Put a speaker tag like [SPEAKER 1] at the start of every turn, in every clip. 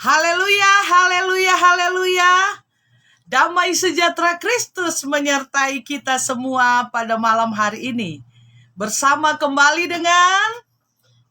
[SPEAKER 1] Haleluya, haleluya, haleluya. Damai sejahtera Kristus menyertai kita semua pada malam hari ini. Bersama kembali dengan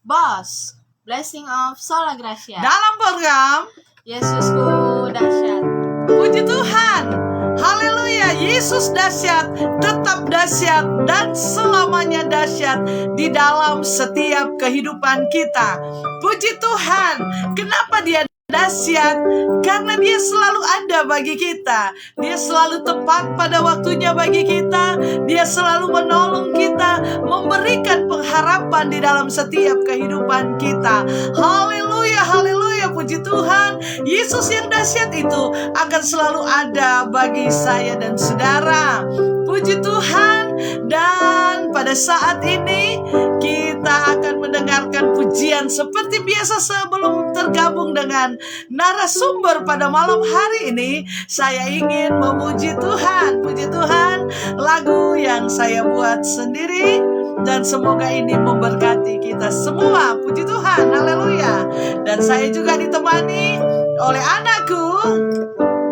[SPEAKER 2] Boss, Blessing of Sola Gracia.
[SPEAKER 1] dalam program
[SPEAKER 2] Yesusku dahsyat.
[SPEAKER 1] Puji Tuhan. Haleluya, Yesus dahsyat, tetap dahsyat dan selamanya dahsyat di dalam setiap kehidupan kita. Puji Tuhan. Kenapa Dia dahsyat? Karena Dia selalu ada bagi kita. Dia selalu tepat pada waktunya bagi kita. Dia selalu menolong kita, memberikan pengharapan di dalam setiap kehidupan kita. Haleluya, haleluya, puji Tuhan. Yesus yang dahsyat itu akan selalu ada bagi saya dan saudara. Puji Tuhan. Dan pada saat ini kita akan mendengarkan pujian seperti biasa. Sebelum tergabung dengan narasumber pada malam hari ini, saya ingin memuji Tuhan. Puji Tuhan, lagu yang saya buat sendiri, dan semoga ini memberkati kita semua. Puji Tuhan, haleluya. Dan saya juga ditemani oleh anakku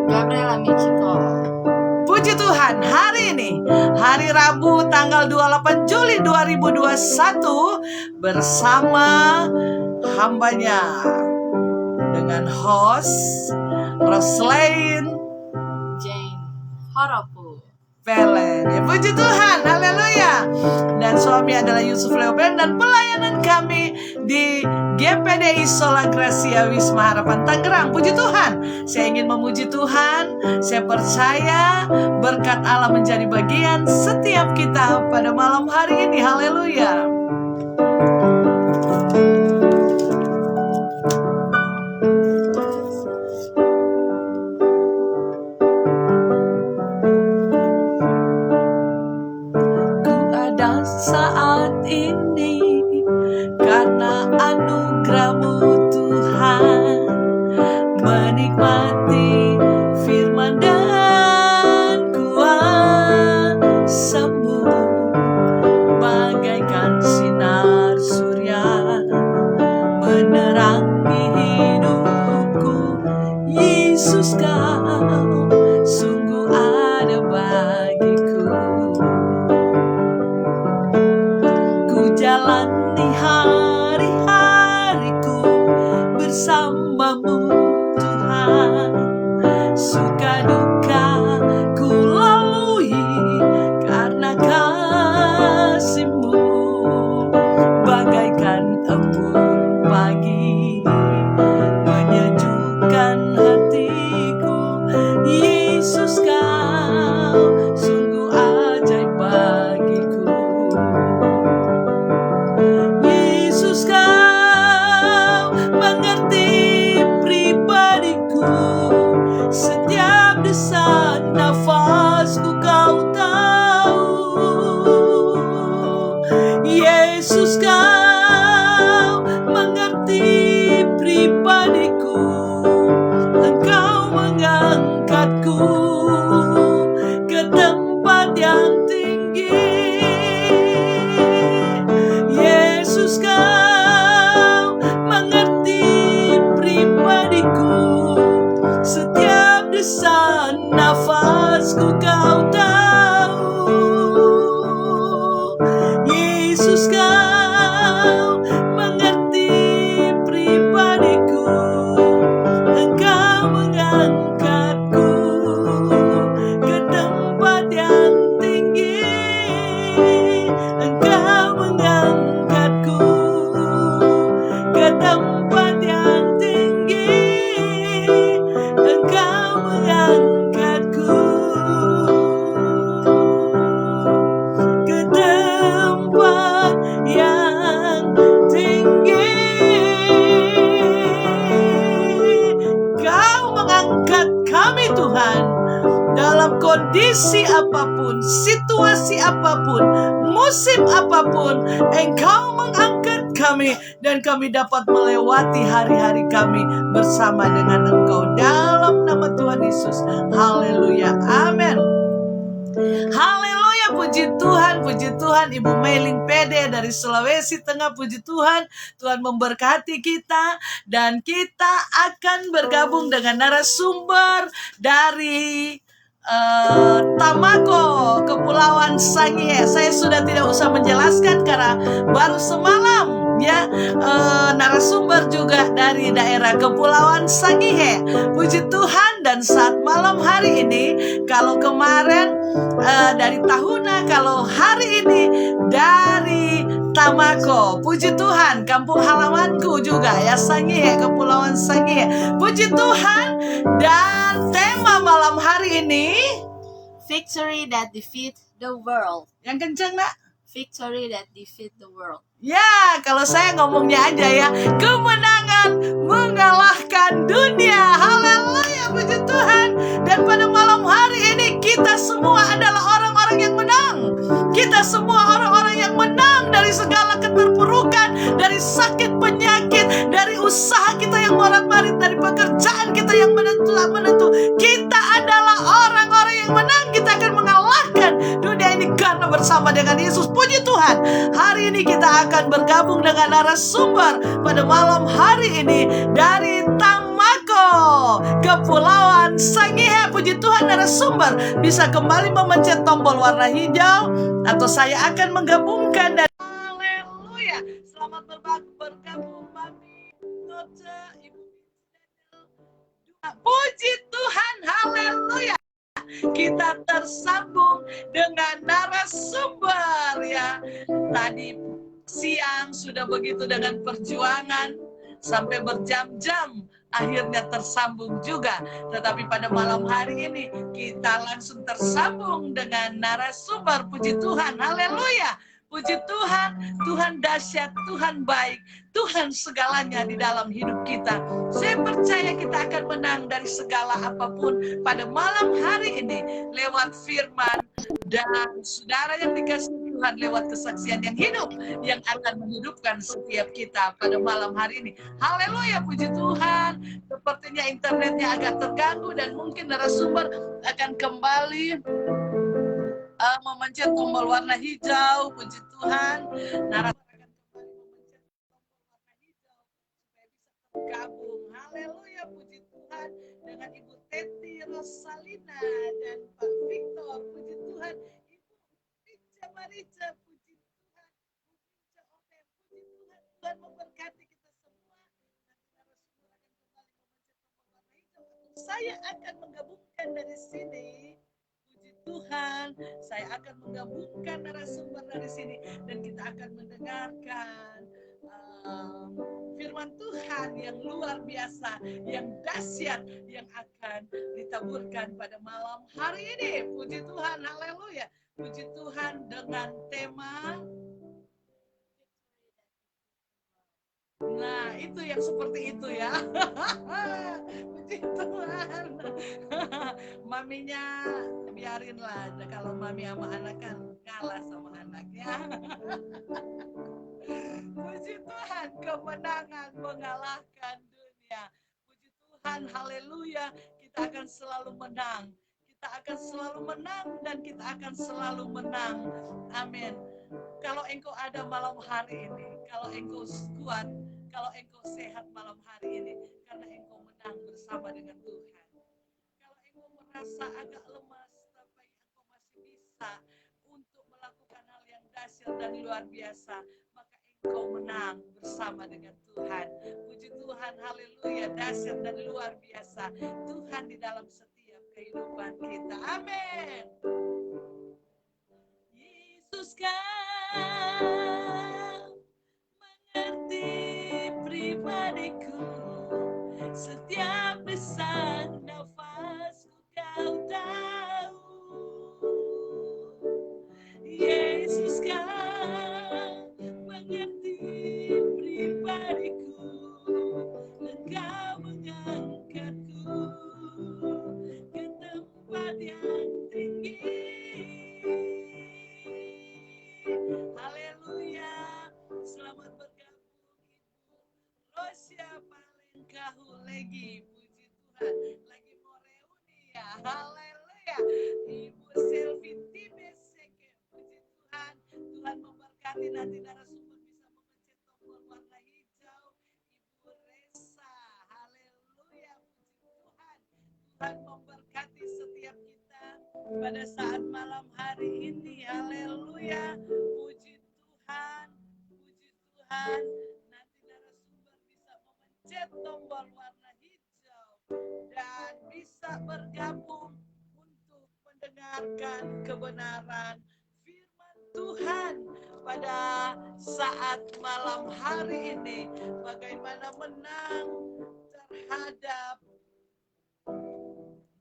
[SPEAKER 2] Gabriela Michiko.
[SPEAKER 1] Puji Tuhan, hari ini, hari Rabu tanggal 28 Juli 2021, bersama hambanya dengan host Roslain
[SPEAKER 2] Jane Horopu.
[SPEAKER 1] Pelen. Ya, puji Tuhan, haleluya. Dan suami adalah Yusuf Leoben, dan pelayanan kami di GPDI Sola Gracia Wisma Harapan Tangerang. Puji Tuhan. Saya ingin memuji Tuhan. Saya percaya berkat Allah menjadi bagian setiap kita pada malam hari ini. Haleluya. Saat ini karena anugerah-Mu Tuhan, menikmati firman dan kuasa-Mu bagaikan sinar surya menerangi hidupku. Yesus, Kau sungguh ada bagiku. Jalani hari-hariku bersama-Mu Tuhan. Suka duka ku lalui karena kasih-Mu bagaikan embun pagi menyejukkan hatiku. Yesus, Kau sungguh ajaib bagiku. Yesus, Kau mengerti pribadiku. Setiap desak nafasku Kau tahu. Yesus, Kau mengerti pribadiku. Engkau mengangkatku ke tempat yang tinggi. Yesus, Kau mengerti pribadiku. Setiap desak nafasku Kau tahu. Yesus, Kau mengerti pribadiku. Engkau mengangkatku ke tempat yang tinggi. Engkau mengangkatku ke tempat yang tinggi. Engkau mengangkatku ke tempat yang tinggi. Kau mengangkat kami, Tuhan, dalam kondisi apapun, situasi apapun, musim apapun. Engkau mengangkat kami, dan kami dapat melewati hari-hari kami bersama dengan Engkau dalam nama Tuhan Yesus. Haleluya, amin. Haleluya, puji Tuhan, Ibu Meiling Pede dari Sulawesi Tengah, puji Tuhan, Tuhan memberkati kita, dan kita akan bergabung dengan narasumber dari Tamako, Kepulauan Sangihe. Saya sudah tidak usah menjelaskan karena baru semalam ya narasumber juga dari daerah Kepulauan Sangihe. Puji Tuhan, dan saat malam hari ini, kalau kemarin dari Tahuna, kalau hari ini dari Tamako. Puji Tuhan, kampung halamanku juga ya, Sangihe, Kepulauan Sangihe. Puji Tuhan, dan tema malam hari ini
[SPEAKER 2] Victory that defeat the world.
[SPEAKER 1] yang kenceng nak.
[SPEAKER 2] Victory that defeat the world.
[SPEAKER 1] Ya, kalau saya ngomongnya aja ya, kemenangan mengalahkan dunia. Haleluya, puji Tuhan. Dan pada malam hari ini kita semua adalah orang-orang yang menang. Kita semua orang-orang yang menang dari segala keterpurukan, dari sakit penyakit, dari usaha kita yang morat-marit, dari pekerjaan kita yang menentu. Kita adalah orang-orang yang menang. Kita akan mengalahkan dunia ini karena bersama dengan Yesus. Puji Tuhan. Hari ini kita akan bergabung dengan narasumber pada malam hari ini dari Tamako, Kepulauan Sangihe. Puji Tuhan, narasumber bisa kembali memencet tombol warna hijau atau saya akan menggabungkan. Dan haleluya, selamat bergabung Mami Noce, Ibu. Puji Tuhan, haleluya. Kita tersambung dengan narasumber ya. Tadi siang sudah begitu dengan perjuangan sampai berjam-jam, akhirnya tersambung juga. Tetapi pada malam hari ini kita langsung tersambung dengan narasumber. Puji Tuhan, haleluya. Puji Tuhan, Tuhan dahsyat, Tuhan baik, Tuhan segalanya di dalam hidup kita. Saya percaya kita akan menang dari segala apapun pada malam hari ini lewat firman dan saudara yang dikasihi Tuhan, lewat kesaksian yang hidup yang akan menghidupkan setiap kita pada malam hari ini. Haleluya, puji Tuhan. Sepertinya internetnya agak terganggu dan mungkin narasumber akan kembali memencet tombol warna hijau. Puji Tuhan, narasumber akan kembali memencet tombol warna hijau supaya bisa tergabung. Haleluya, puji Tuhan, dengan Ibu Teti Rosalina dan Pak Victor. Puji Tuhan, Ibu Rica Marica. Puji Tuhan, Ibu Rica Ome. Puji Tuhan, Tuhan memberkati kita semua. Nanti narasumber akan kembali memencet tombol warna hijau. Saya akan menggabungkan dari sini. Tuhan, saya akan menggabungkan narasumber dari sini dan kita akan mendengarkan firman Tuhan yang luar biasa, yang dahsyat, yang akan ditaburkan pada malam hari ini. Puji Tuhan, haleluya. Puji Tuhan, dengan tema, nah itu yang seperti itu ya. Puji Tuhan. Maminya biarinlah, kalau mami sama anak kan kalah sama anaknya. Puji Tuhan, kemenangan mengalahkan dunia. Puji Tuhan, haleluya. Kita akan selalu menang. Kita akan selalu menang dan kita akan selalu menang. Amin. Kalau engkau ada malam hari ini, kalau engkau kuat, kalau engkau sehat malam hari ini, karena engkau menang bersama dengan Tuhan. Kalau engkau merasa agak lemas, tapi engkau masih bisa untuk melakukan hal yang dahsyat dan luar biasa, maka engkau menang bersama dengan Tuhan. Puji Tuhan, haleluya, dahsyat dan luar biasa Tuhan di dalam setiap kehidupan kita. Amin. Yesus kau mengerti pribadiku, setiap desak nafasku kau tahu. Yesus kau mengerti pribadiku, engkau mengangkatku ke tempat yang tinggi. Haleluya. Selamat bergabung Ibu Rosia Palengkahu lagi. Puji Tuhan, lagi mau reuni ya. Haleluya. Ibu Selvi Tibeseke. memberkati nanti narasumber bisa memencet tombol warna hijau. Ibu Resa, haleluya, puji Tuhan. Tuhan memberkati setiap kita pada saat malam hari ini, haleluya, puji Tuhan, puji Tuhan. Nanti narasumber bisa memencet tombol warna hijau dan bisa bergabung untuk mendengarkan kebenaran firman Tuhan pada saat malam hari ini. Bagaimana menang terhadap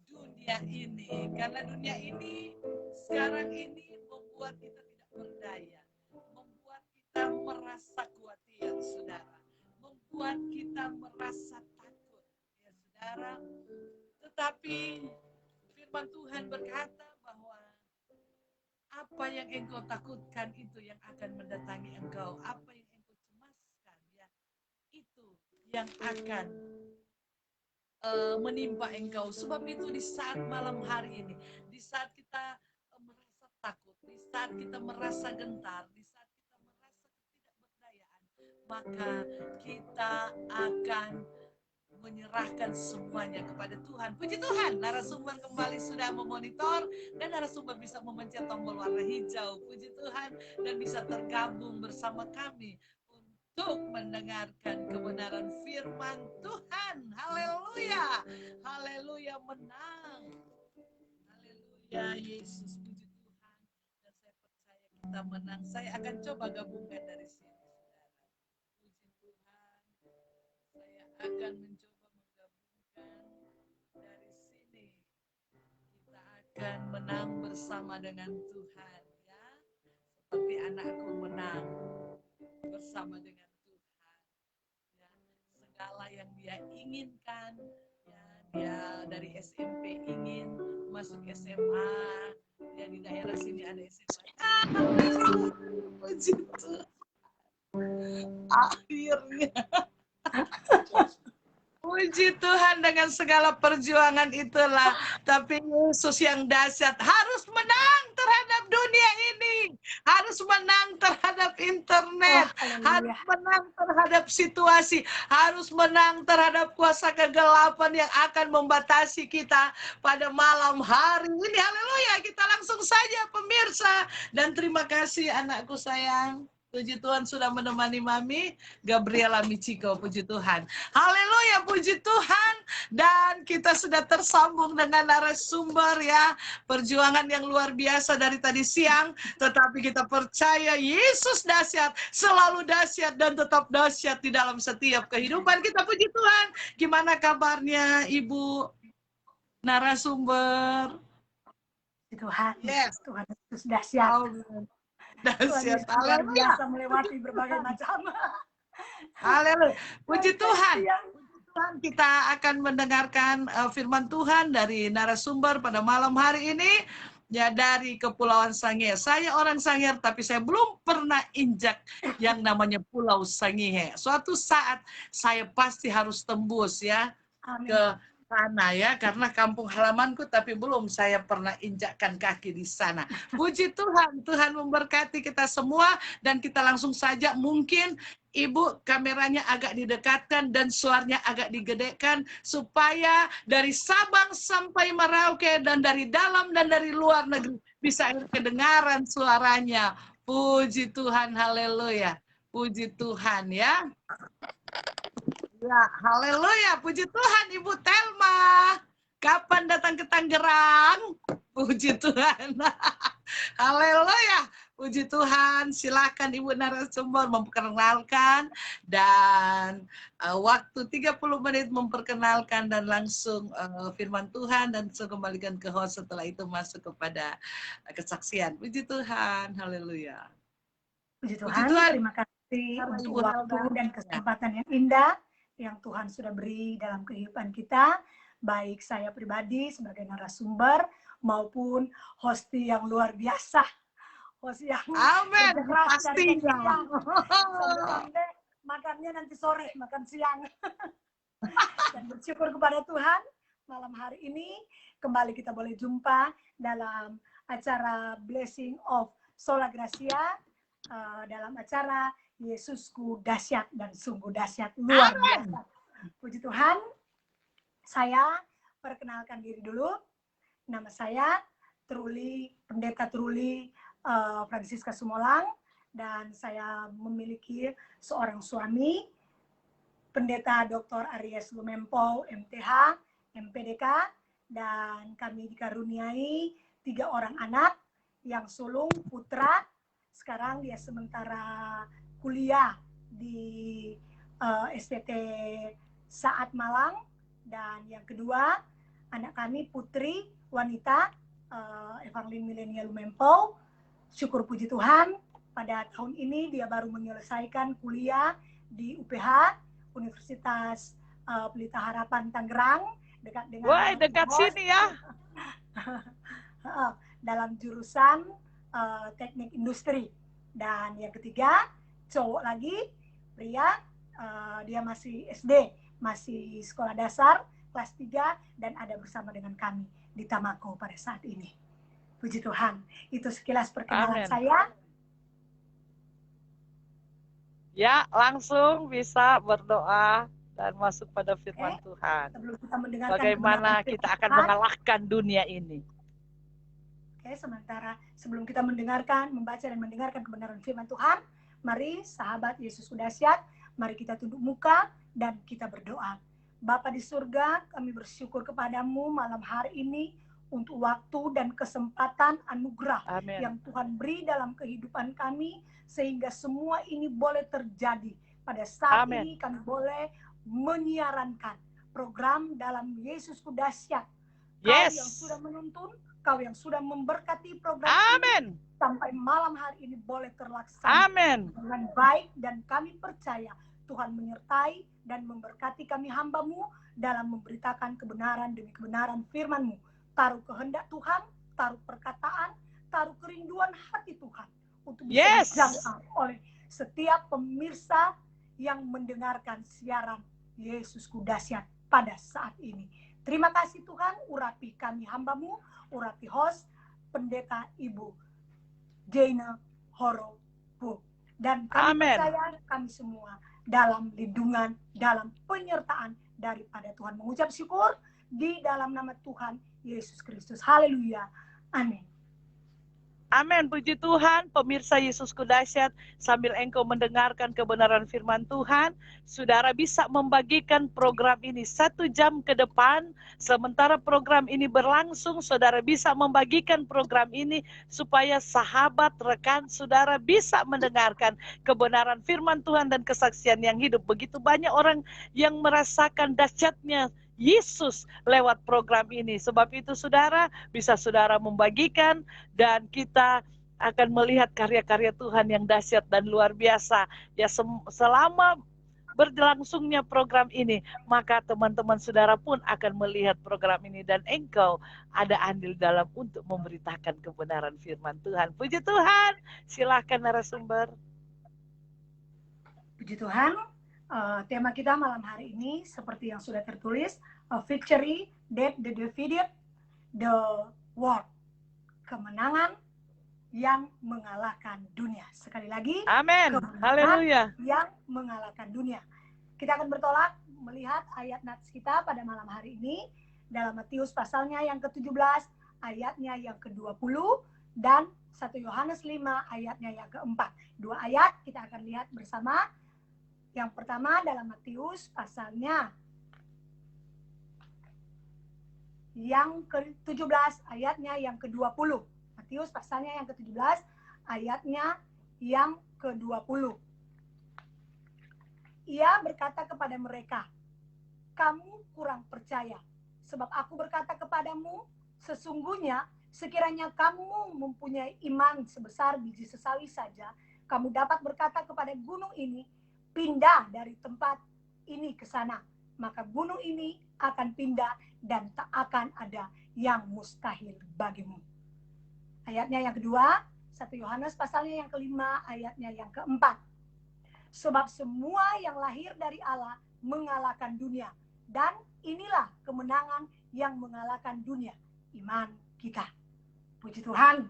[SPEAKER 1] dunia ini, karena dunia ini sekarang ini membuat kita tidak berdaya, membuat kita merasa khawatir, saudara, membuat kita merasa takut, ya saudara. Tetapi firman Tuhan berkata bahwa apa yang engkau takutkan itu yang akan mendatangi engkau, apa yang engkau cemaskan, ya itu yang akan menimpa engkau. Sebab itu di saat malam hari ini, di saat kita merasa takut, di saat kita merasa gentar, di saat kita merasa ketidakberdayaan, maka kita akan menyerahkan semuanya kepada Tuhan. Puji Tuhan, narasumber kembali sudah memonitor dan narasumber bisa memencet tombol warna hijau. Puji Tuhan, dan bisa tergabung bersama kami untuk mendengarkan kebenaran firman Tuhan. Haleluya, haleluya, menang. Haleluya, Yesus, puji Tuhan. Dan saya percaya kita menang. Saya akan coba gabungkan dari sini, saudara. Puji Tuhan. Saya akan mencoba menggabungkan dari sini. Kita akan menang bersama dengan Tuhan, ya. Seperti anakku menang bersama dengan Tuhan, ya. Segala yang dia inginkan, ya, dia dari SMP ingin masuk SMA, ya, di daerah sini ada SMA. Puji Tuhan, akhirnya. Puji Tuhan, dengan segala perjuangan itulah, tapi Yesus yang dahsyat harus menang terhadap dunia ini, harus menang terhadap internet, harus menang terhadap situasi, harus menang terhadap kuasa kegelapan yang akan membatasi kita pada malam hari ini. Haleluya, kita langsung saja pemirsa, dan terima kasih anakku sayang. Puji Tuhan sudah menemani Mami Gabriela Michiko, puji Tuhan. Haleluya, puji Tuhan. Dan kita sudah tersambung dengan narasumber, ya. Perjuangan yang luar biasa dari tadi siang, tetapi kita percaya Yesus dahsyat, selalu dahsyat dan tetap dahsyat di dalam setiap kehidupan kita. Puji Tuhan. Gimana kabarnya Ibu narasumber?
[SPEAKER 3] Tuhan,
[SPEAKER 1] Yes.
[SPEAKER 3] Tuhan Yesus dahsyat.
[SPEAKER 1] Dahsyat,
[SPEAKER 3] luar biasa melewati berbagai macam.
[SPEAKER 1] Haleluya, puji Tuhan. Puji Tuhan, kita akan mendengarkan firman Tuhan dari narasumber pada malam hari ini, ya, dari Kepulauan Sangihe. Saya orang Sangihe, tapi saya belum pernah injak yang namanya Pulau Sangihe. Suatu saat saya pasti harus tembus, ya, ke sana, ya, karena kampung halamanku, tapi belum saya pernah injakkan kaki di sana. Puji Tuhan, Tuhan memberkati kita semua, dan kita langsung saja. Mungkin Ibu kameranya agak didekatkan dan suaranya agak digedekan, supaya dari Sabang sampai Merauke dan dari dalam dan dari luar negeri bisa kedengaran suaranya. Puji Tuhan, haleluya. Puji Tuhan, ya. Ya, haleluya, puji Tuhan. Ibu Telma, kapan datang ke Tangerang? Puji Tuhan. Haleluya, puji Tuhan. Silakan Ibu narasumber memperkenalkan, dan waktu 30 menit memperkenalkan dan langsung firman Tuhan, dan saya kembalikan ke host setelah itu masuk kepada kesaksian. Puji Tuhan, haleluya.
[SPEAKER 3] Puji Tuhan, terima kasih untuk waktu dan kesempatan yang indah yang Tuhan sudah beri dalam kehidupan kita, baik saya pribadi sebagai narasumber maupun host yang luar biasa, host yang keras dari siang sampai makannya nanti sore, makan siang. Dan bersyukur kepada Tuhan, malam hari ini kembali kita boleh jumpa dalam acara Blessing of Sola Gracia dalam acara Yesusku dahsyat dan sungguh dahsyat, luar biasa. Puji Tuhan. Saya perkenalkan diri dulu. Nama saya Pendeta Truli Francisca Sumolang, dan saya memiliki seorang suami, Pendeta Dr. Aries Lumempo, MTH, MPDK, dan kami dikaruniai 3 orang anak yang sulung putra. Sekarang dia sementara kuliah di STT Saat Malang, dan yang kedua anak kami putri wanita Evangeline Milenia Lumempo. Syukur puji Tuhan, pada tahun ini dia baru menyelesaikan kuliah di UPH, Universitas Pelita Harapan Tangerang, dekat dengan
[SPEAKER 1] dekat sini ya.
[SPEAKER 3] dalam jurusan teknik industri. Dan yang ketiga cowok lagi, pria, dia masih SD, masih sekolah dasar kelas 3, dan ada bersama dengan kami di Tamako pada saat ini. Puji Tuhan. Itu sekilas perkenalan saya.
[SPEAKER 1] Ya, langsung bisa berdoa dan masuk pada firman Tuhan.
[SPEAKER 3] Sebelum kita mendengarkan
[SPEAKER 1] bagaimana kita akan mengalahkan dunia ini.
[SPEAKER 3] Sementara sebelum kita membaca dan mendengarkan kebenaran firman Tuhan, mari sahabat Yesus dahsyat, mari kita tunduk muka dan kita berdoa. Bapa di surga, kami bersyukur kepadamu malam hari ini untuk waktu dan kesempatan anugerah yang Tuhan beri dalam kehidupan kami, sehingga semua ini boleh terjadi. Pada saat ini kami boleh menyiarankan program dalam Yesusku dahsyat. Kau yang sudah menuntun, Kau yang sudah memberkati program ini sampai malam hari ini boleh terlaksana dengan baik, dan kami percaya Tuhan menyertai dan memberkati kami hamba-Mu dalam memberitakan kebenaran demi kebenaran firman-Mu. Taruh kehendak Tuhan, taruh perkataan, taruh kerinduan hati Tuhan untuk bisa dijangkau oleh setiap pemirsa yang mendengarkan siaran Yesusku dahsyat pada saat ini. Terima kasih Tuhan, urapi kami hamba-Mu, urapi host, Pendeta Ibu Jaina Horobu. Dan kami percaya kami semua dalam lindungan, dalam penyertaan daripada Tuhan. Mengucap syukur di dalam nama Tuhan Yesus Kristus. Haleluya. Amin.
[SPEAKER 1] Amin, puji Tuhan. Pemirsa Yesusku dahsyat, sambil engkau mendengarkan kebenaran firman Tuhan, saudara bisa membagikan program ini 1 jam ke depan. Sementara program ini berlangsung, saudara bisa membagikan program ini supaya sahabat, rekan, saudara bisa mendengarkan kebenaran firman Tuhan dan kesaksian yang hidup. Begitu banyak orang yang merasakan dahsyatnya Yesus lewat program ini. Sebab itu saudara, bisa saudara membagikan, dan kita akan melihat karya-karya Tuhan yang dahsyat dan luar biasa. Ya, selama berlangsungnya program ini, maka teman-teman saudara pun akan melihat program ini, dan engkau ada andil dalam untuk memberitakan kebenaran firman Tuhan. Puji Tuhan. Silakan narasumber.
[SPEAKER 3] Puji Tuhan. Tema kita malam hari ini seperti yang sudah tertulis, victory that defeated the world. Kemenangan yang mengalahkan dunia. Sekali lagi,
[SPEAKER 1] amin. Haleluya.
[SPEAKER 3] Yang mengalahkan dunia. Kita akan bertolak melihat ayat nats kita pada malam hari ini dalam Matius pasalnya yang ke-17, ayatnya yang ke-20, dan 1 Yohanes 5 ayatnya yang ke-4. 2 ayat kita akan lihat bersama. Yang pertama dalam Matius pasalnya yang ke-17 ayatnya yang ke-20. Matius pasalnya yang ke-17 ayatnya yang ke-20. Ia berkata kepada mereka, kamu kurang percaya, sebab aku berkata kepadamu, sesungguhnya sekiranya kamu mempunyai iman sebesar biji sesawi saja, kamu dapat berkata kepada gunung ini, pindah dari tempat ini ke sana, maka gunung ini akan pindah dan tak akan ada yang mustahil bagimu. Ayatnya yang kedua, 1 Yohanes pasalnya yang ke-5 ayatnya yang ke-4. Sebab semua yang lahir dari Allah mengalahkan dunia, dan inilah kemenangan yang mengalahkan dunia, iman kita. Puji Tuhan.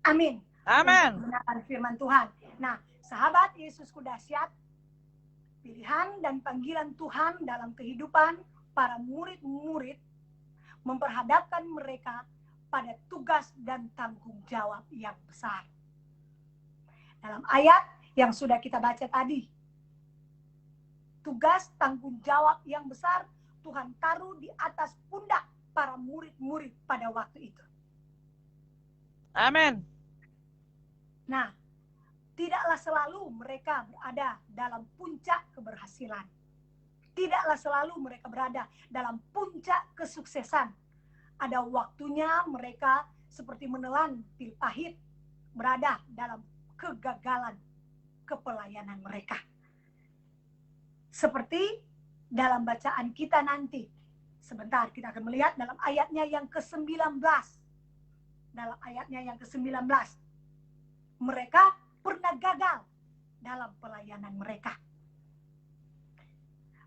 [SPEAKER 3] Amin.
[SPEAKER 1] Amin.
[SPEAKER 3] Kebenaran firman Tuhan. Nah, sahabat Yesusku dahsyat, pilihan dan panggilan Tuhan dalam kehidupan para murid-murid memperhadapkan mereka pada tugas dan tanggung jawab yang besar. Dalam ayat yang sudah kita baca tadi, tugas tanggung jawab yang besar Tuhan taruh di atas pundak para murid-murid pada waktu itu.
[SPEAKER 1] Amin.
[SPEAKER 3] Nah, tidaklah selalu mereka berada dalam puncak keberhasilan. Tidaklah selalu mereka berada dalam puncak kesuksesan. Ada waktunya mereka seperti menelan pil pahit, berada dalam kegagalan kepelayanan mereka. Seperti dalam bacaan kita nanti. Sebentar, kita akan melihat dalam ayatnya yang ke-19. Dalam ayatnya yang ke-19. Mereka pernah gagal dalam pelayanan mereka.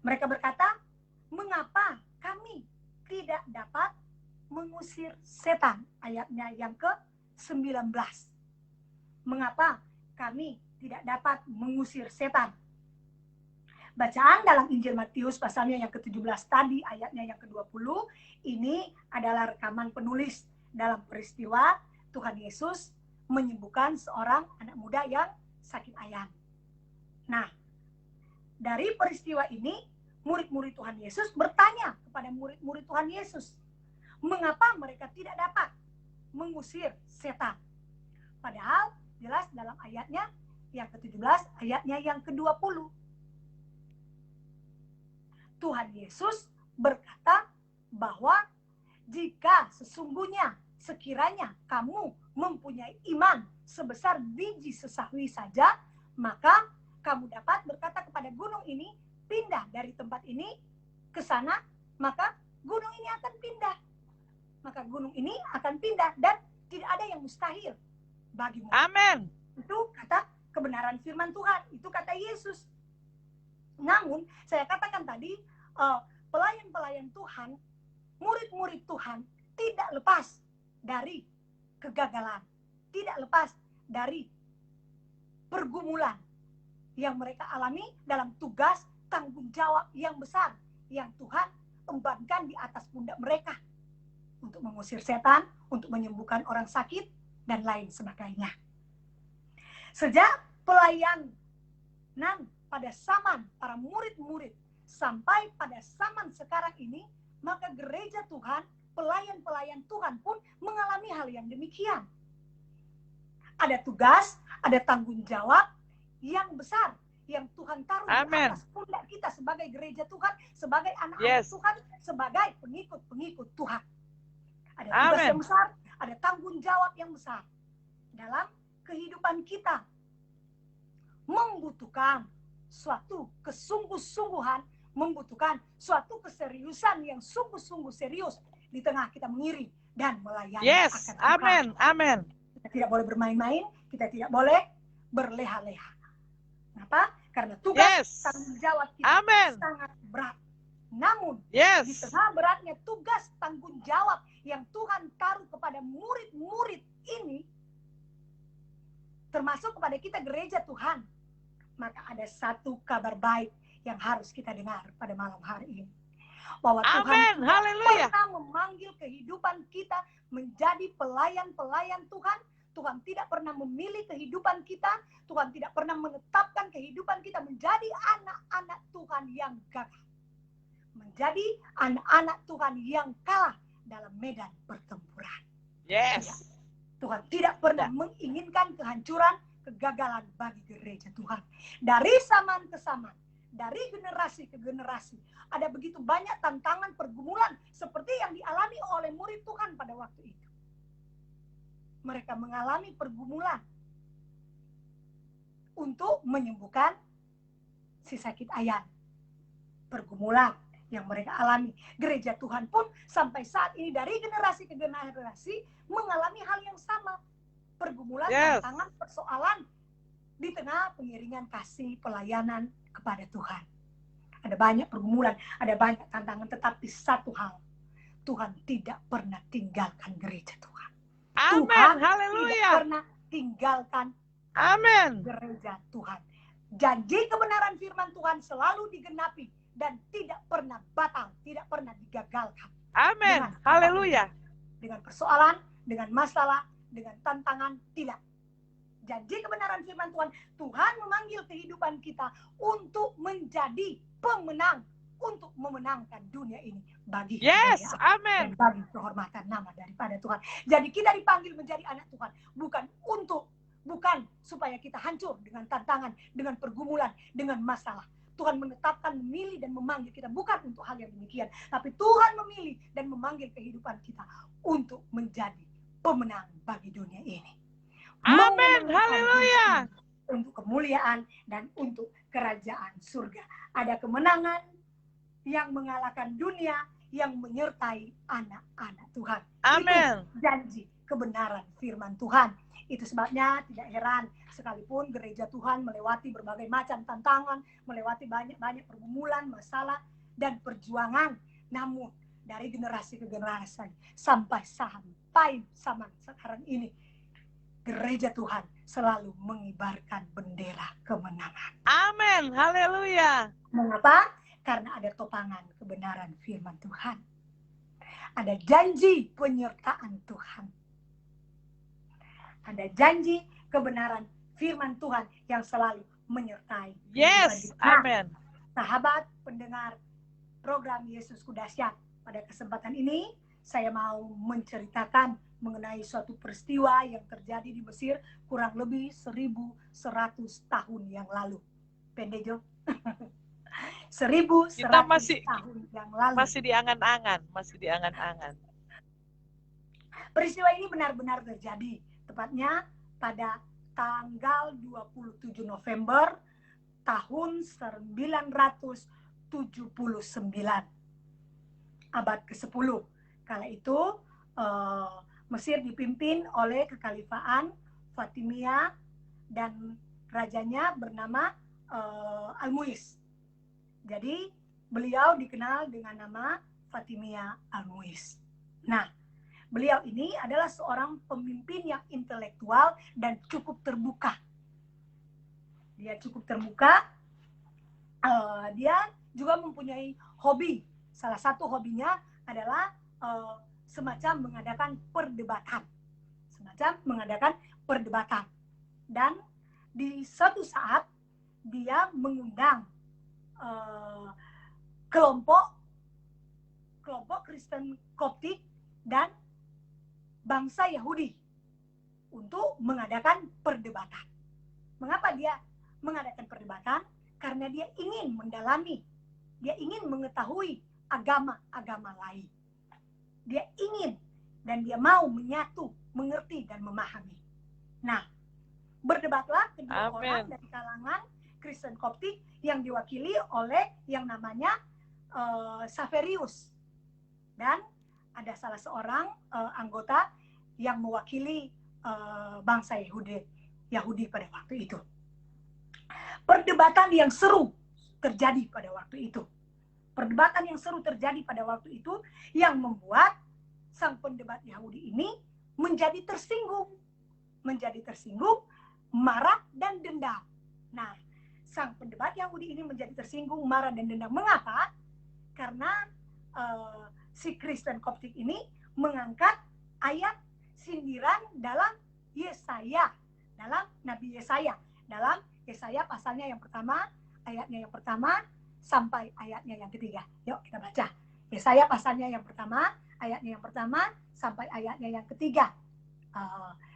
[SPEAKER 3] Mereka berkata, mengapa kami tidak dapat mengusir setan? Ayatnya yang ke-19. Mengapa kami tidak dapat mengusir setan? Bacaan dalam Injil Matius pasalnya yang ke-17 tadi, ayatnya yang ke-20, ini adalah rekaman penulis dalam peristiwa Tuhan Yesus menyembuhkan seorang anak muda yang sakit ayan. Nah, dari peristiwa ini, murid-murid Tuhan Yesus bertanya kepada murid-murid Tuhan Yesus, mengapa mereka tidak dapat mengusir setan? Padahal jelas dalam ayatnya yang ke-17, ayatnya yang ke-20. Tuhan Yesus berkata bahwa jika sesungguhnya sekiranya kamu mempunyai iman sebesar biji sesawi saja, maka kamu dapat berkata kepada gunung ini, pindah dari tempat ini ke sana, maka gunung ini akan pindah. Maka gunung ini akan pindah dan tidak ada yang mustahil bagimu.
[SPEAKER 1] Amin.
[SPEAKER 3] Itu kata kebenaran firman Tuhan, itu kata Yesus. Namun, saya katakan tadi, pelayan-pelayan Tuhan, murid-murid Tuhan, tidak lepas dari kegagalan, tidak lepas dari pergumulan yang mereka alami dalam tugas tanggung jawab yang besar yang Tuhan embankan di atas pundak mereka untuk mengusir setan, untuk menyembuhkan orang sakit, dan lain sebagainya. Sejak pelayanan pada zaman para murid-murid sampai pada zaman sekarang ini, maka gereja Tuhan, pelayan-pelayan Tuhan pun mengalami hal yang demikian. Ada tugas, ada tanggung jawab yang besar yang Tuhan taruh di atas pundak kita sebagai gereja Tuhan, sebagai anak-anak Tuhan, sebagai pengikut-pengikut Tuhan. Ada tugas yang besar, ada tanggung jawab yang besar dalam kehidupan kita. Membutuhkan suatu kesungguh-sungguhan, membutuhkan suatu keseriusan yang sungguh-sungguh serius di tengah kita mengiring dan melayani akan Tuhan.
[SPEAKER 1] Amin.
[SPEAKER 3] Kita tidak boleh bermain-main, kita tidak boleh berleha-leha. Kenapa? Karena tugas tanggung jawab kita sangat berat. Namun, di tengah beratnya tugas tanggung jawab yang Tuhan taruh kepada murid-murid ini, termasuk kepada kita gereja Tuhan, maka ada satu kabar baik yang harus kita dengar pada malam hari ini. Bahwa Tuhan pernah memanggil kehidupan kita menjadi pelayan-pelayan Tuhan. Tuhan tidak pernah memilih kehidupan kita. Tuhan tidak pernah menetapkan kehidupan kita menjadi anak-anak Tuhan yang gagal. Menjadi anak-anak Tuhan yang kalah dalam medan pertempuran. Ya. Tuhan tidak pernah menginginkan kehancuran, kegagalan bagi gereja Tuhan. Dari zaman ke zaman, dari generasi ke generasi, ada begitu banyak tantangan pergumulan seperti yang dialami oleh murid Tuhan pada waktu itu. Mereka mengalami pergumulan untuk menyembuhkan si sakit ayan. Pergumulan yang mereka alami. Gereja Tuhan pun sampai saat ini dari generasi ke generasi mengalami hal yang sama. Pergumulan, tantangan, persoalan di tengah pengiringan kasih pelayanan kepada Tuhan. Ada banyak pergumulan, ada banyak tantangan, tetapi satu hal, Tuhan tidak pernah tinggalkan gereja Tuhan.
[SPEAKER 1] Amin, haleluya.
[SPEAKER 3] Tidak pernah tinggalkan
[SPEAKER 1] Amin.
[SPEAKER 3] gereja Tuhan. Janji kebenaran firman Tuhan selalu digenapi dan tidak pernah batal, tidak pernah digagalkan.
[SPEAKER 1] Amin. Haleluya.
[SPEAKER 3] Dengan persoalan, dengan masalah, dengan tantangan, tidak. Janji kebenaran firman Tuhan, Tuhan memanggil kehidupan kita untuk menjadi pemenang, untuk memenangkan dunia ini bagi
[SPEAKER 1] Yes,
[SPEAKER 3] kemuliaan
[SPEAKER 1] amin.
[SPEAKER 3] dan bagi kehormatan nama daripada Tuhan. Jadi kita dipanggil menjadi anak Tuhan, bukan supaya kita hancur dengan tantangan, dengan pergumulan, dengan masalah. Tuhan menetapkan, memilih dan memanggil kita bukan untuk hal yang demikian, tapi Tuhan memilih dan memanggil kehidupan kita untuk menjadi pemenang bagi dunia ini.
[SPEAKER 1] Amin. Haleluya.
[SPEAKER 3] Untuk kemuliaan dan untuk kerajaan surga. Ada kemenangan yang mengalahkan dunia, yang menyertai anak-anak Tuhan.
[SPEAKER 1] Amin.
[SPEAKER 3] Itu janji kebenaran firman Tuhan. Itu sebabnya tidak heran sekalipun gereja Tuhan melewati berbagai macam tantangan, melewati banyak pergumulan, masalah, dan perjuangan. Namun dari generasi ke generasi sampai zaman sekarang ini, gereja Tuhan selalu mengibarkan bendera kemenangan.
[SPEAKER 1] Amin. Haleluya.
[SPEAKER 3] Mengapa? Karena ada topangan kebenaran firman Tuhan. Ada janji penyertaan Tuhan. Ada janji kebenaran firman Tuhan yang selalu menyertai.
[SPEAKER 1] Yes, amin.
[SPEAKER 3] Sahabat pendengar program Yesusku Dahsyat, pada kesempatan ini saya mau menceritakan mengenai suatu peristiwa yang terjadi di Mesir kurang lebih 1100 tahun yang lalu. Pendejo. 1100 tahun yang lalu.
[SPEAKER 1] Masih diangan-angan.
[SPEAKER 3] Peristiwa ini benar-benar terjadi, tepatnya pada tanggal 27 November tahun 979, abad ke-10. Kala itu Mesir dipimpin oleh kekhalifaan Fatimiyah dan rajanya bernama Al-Muiz. Jadi beliau dikenal dengan nama Fatimiyah Al-Muiz. Nah, beliau ini adalah seorang pemimpin yang intelektual dan cukup terbuka. Dia cukup terbuka. Dia juga mempunyai hobi. Salah satu hobinya adalah semacam mengadakan perdebatan. Dan di suatu saat dia mengundang kelompok Kristen Koptik dan bangsa Yahudi untuk mengadakan perdebatan. Mengapa dia mengadakan perdebatan? Karena dia ingin mendalami, dia ingin mengetahui agama-agama lain. Dia ingin dan dia mau menyatu, mengerti dan memahami. Nah, berdebatlah kedua orang dari kalangan Kristen Koptik yang diwakili oleh yang namanya Saverius. Dan ada salah seorang anggota yang mewakili bangsa Yahudi pada waktu itu. Perdebatan yang seru terjadi pada waktu itu. Yang membuat sang pendebat Yahudi ini menjadi tersinggung, marah dan dendam. Nah, sang pendebat Yahudi ini menjadi tersinggung, marah dan dendam. Mengapa? Karena si Kristen Koptik ini mengangkat ayat sindiran dalam Yesaya, dalam Nabi Yesaya, dalam Yesaya pasalnya yang pertama, ayatnya yang pertama sampai ayatnya yang ketiga. Yuk kita baca. Yesaya pasalnya yang pertama, ayatnya yang pertama sampai ayatnya yang ketiga.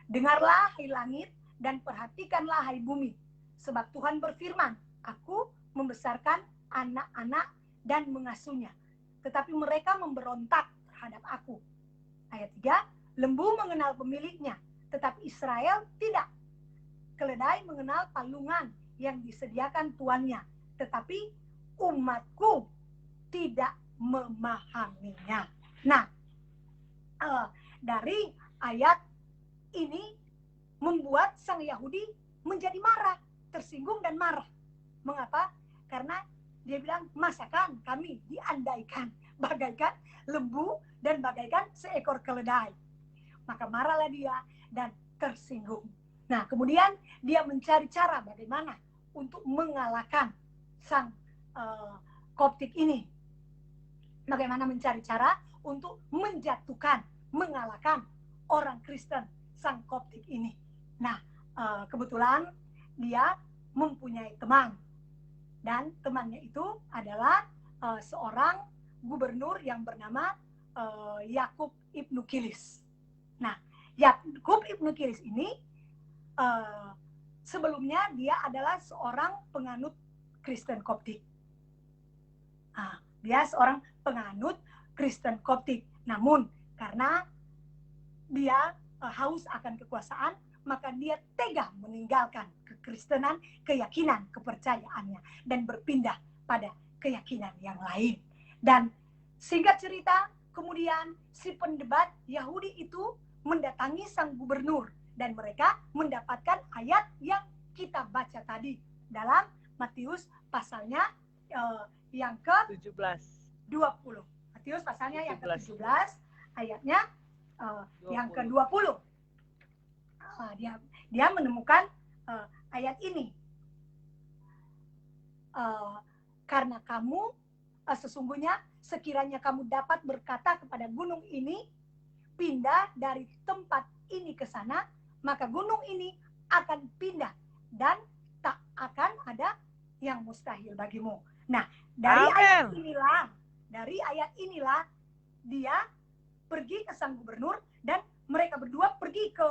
[SPEAKER 3] Dengarlah hai langit dan perhatikanlah hai bumi, sebab Tuhan berfirman, aku membesarkan anak-anak dan mengasuhnya, tetapi mereka memberontak terhadap aku. Ayat 3, lembu mengenal pemiliknya, tetapi Israel tidak. Keledai mengenal palungan yang disediakan tuannya, tetapi umatku tidak memahaminya. Nah, dari ayat ini membuat sang Yahudi menjadi marah, tersinggung dan marah. Mengapa? Karena dia bilang, masakan kami diandaikan bagaikan lembu dan bagaikan seekor keledai. Maka marahlah dia dan tersinggung. Nah, kemudian dia mencari cara bagaimana untuk mengalahkan sang Koptik ini. Bagaimana mencari cara untuk menjatuhkan, mengalahkan orang Kristen, sang Koptik ini. Nah, kebetulan dia mempunyai teman. Dan temannya itu adalah seorang gubernur yang bernama Yakub Ibnu Kilis. Nah, Yakub Ibnu Kilis ini sebelumnya dia adalah seorang penganut Kristen Koptik. Dia seorang penganut Kristen Koptik. Namun karena dia haus akan kekuasaan, maka dia tega meninggalkan kekristenan, keyakinan, kepercayaannya, dan berpindah pada keyakinan yang lain. Dan singkat cerita, kemudian si pendebat Yahudi itu mendatangi sang gubernur, dan mereka mendapatkan ayat yang kita baca tadi dalam Matius pasalnya yang ke-20. Matius pasalnya yang ke-17 ayatnya yang ke-20. Dia menemukan ayat ini. Karena kamu sesungguhnya sekiranya kamu dapat berkata kepada gunung ini, pindah dari tempat ini ke sana, maka gunung ini akan pindah dan tak akan ada yang mustahil bagimu. Nah, dari ayat inilah dia pergi ke sang gubernur, dan mereka berdua pergi ke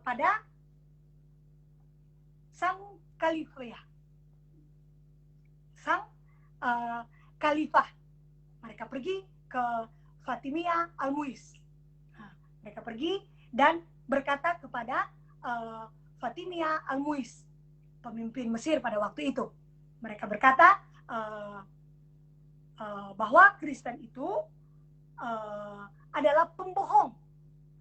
[SPEAKER 3] pada sang khalifah. Mereka pergi ke Fatimiyah Al-Muiz. Mereka pergi dan berkata kepada Fatimiyah Al-Muiz, pemimpin Mesir pada waktu itu. Mereka berkata bahwa Kristen itu adalah pembohong.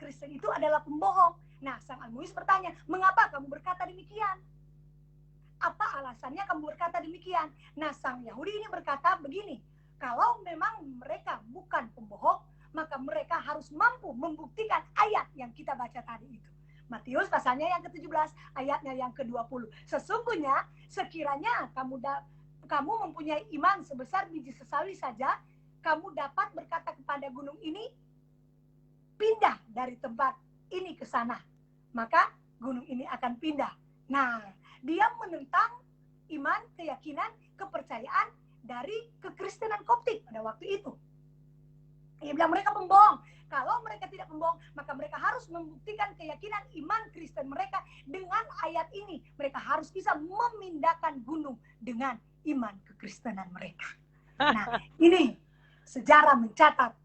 [SPEAKER 3] Kristen itu adalah pembohong. Nah, sang Al-Muiz bertanya, mengapa kamu berkata demikian? Apa alasannya kamu berkata demikian? Nah, sang Yahudi ini berkata begini, kalau memang mereka bukan pembohong, maka mereka harus mampu membuktikan ayat yang kita baca tadi itu. Matius pasalnya yang ke-17, ayatnya yang ke-20. Sesungguhnya sekiranya kamu mempunyai iman sebesar biji sesawi saja, kamu dapat berkata kepada gunung ini, pindah dari tempat ini ke sana, maka gunung ini akan pindah. Nah, dia menentang iman, keyakinan, kepercayaan dari kekristenan Koptik pada waktu itu. Dia bilang mereka pembohong. Kalau mereka tidak pembohong, maka mereka harus membuktikan keyakinan iman Kristen mereka dengan ayat ini. Mereka harus bisa memindahkan gunung dengan iman kekristenan mereka. Nah, ini sejarah mencatat,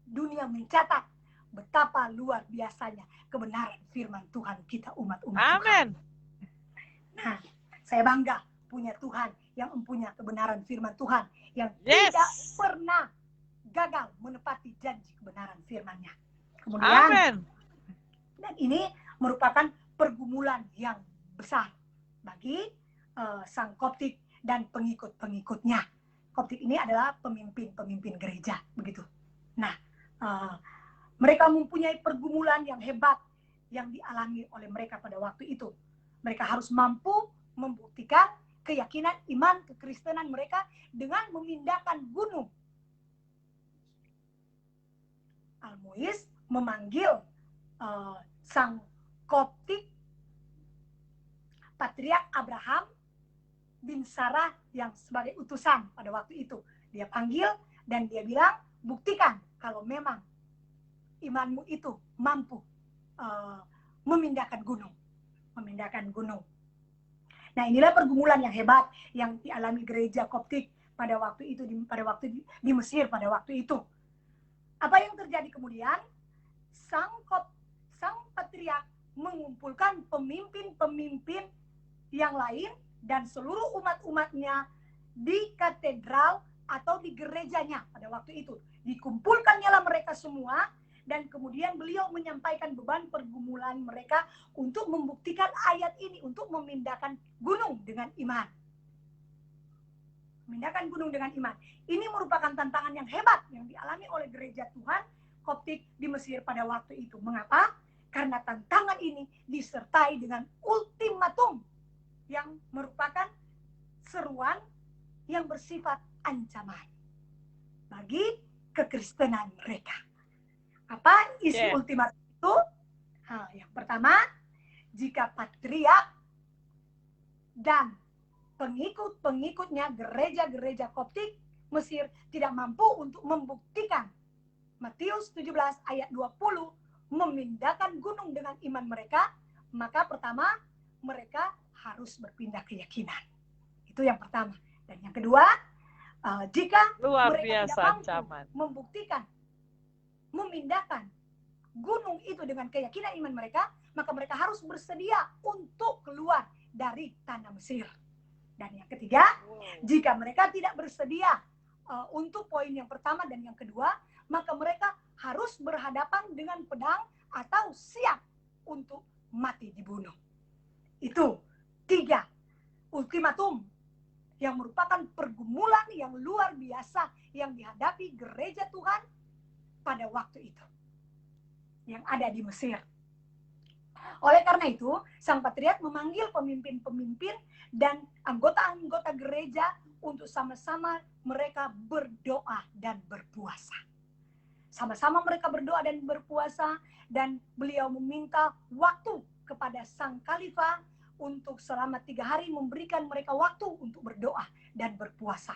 [SPEAKER 3] dunia mencatat betapa luar biasanya kebenaran firman Tuhan kita umat-umat Tuhan. Nah, saya bangga punya Tuhan yang mempunyai kebenaran firman Tuhan yang tidak pernah gagal menepati janji kebenaran firman-Nya. Kemudian, dan ini merupakan pergumulan yang besar bagi sang Koptik dan pengikut-pengikutnya. Koptik ini adalah pemimpin-pemimpin gereja, begitu. Nah, mereka mempunyai pergumulan yang hebat yang dialami oleh mereka pada waktu itu. Mereka harus mampu membuktikan keyakinan iman kekristenan mereka dengan memindahkan gunung. Al-Muiz memanggil sang Koptik Patriark Abraham bin Sarah yang sebagai utusan pada waktu itu. Dia panggil dan dia bilang, buktikan kalau memang imanmu itu mampu memindahkan gunung. Nah, inilah pergumulan yang hebat yang dialami gereja Koptik pada waktu itu di Mesir pada waktu itu. Apa yang terjadi kemudian? Sang patriark mengumpulkan pemimpin-pemimpin yang lain dan seluruh umat-umatnya di katedral atau di gerejanya pada waktu itu. Dikumpulkannya lah mereka semua, dan kemudian beliau menyampaikan beban pergumulan mereka untuk membuktikan ayat ini, untuk memindahkan gunung dengan iman. Memindahkan gunung dengan iman. Ini merupakan tantangan yang hebat yang dialami oleh gereja Tuhan Koptik di Mesir pada waktu itu. Mengapa? Karena tantangan ini disertai dengan ultimatum yang merupakan seruan yang bersifat ancaman bagi kekristenan mereka. Apa isi ultimatum itu? Yang pertama, jika patriark dan pengikut-pengikutnya gereja-gereja Koptik Mesir tidak mampu untuk membuktikan Matius 17 ayat 20 memindahkan gunung dengan iman mereka, maka pertama mereka harus berpindah keyakinan. Itu yang pertama. Dan yang kedua, jika
[SPEAKER 4] Luar
[SPEAKER 3] mereka
[SPEAKER 4] biasa
[SPEAKER 3] tidak mampu membuktikan memindahkan gunung itu dengan keyakinan iman mereka, maka mereka harus bersedia untuk keluar dari tanah Mesir. Dan yang ketiga, jika mereka tidak bersedia untuk poin yang pertama dan yang kedua, maka mereka harus berhadapan dengan pedang atau siap untuk mati dibunuh. Itu 3 ultimatum yang merupakan pergumulan yang luar biasa yang dihadapi gereja Tuhan pada waktu itu yang ada di Mesir. Oleh karena itu, sang patriark memanggil pemimpin-pemimpin dan anggota-anggota gereja untuk sama-sama mereka berdoa dan berpuasa. Sama-sama mereka berdoa dan berpuasa, dan beliau meminta waktu kepada sang khalifah untuk selama 3 hari memberikan mereka waktu untuk berdoa dan berpuasa.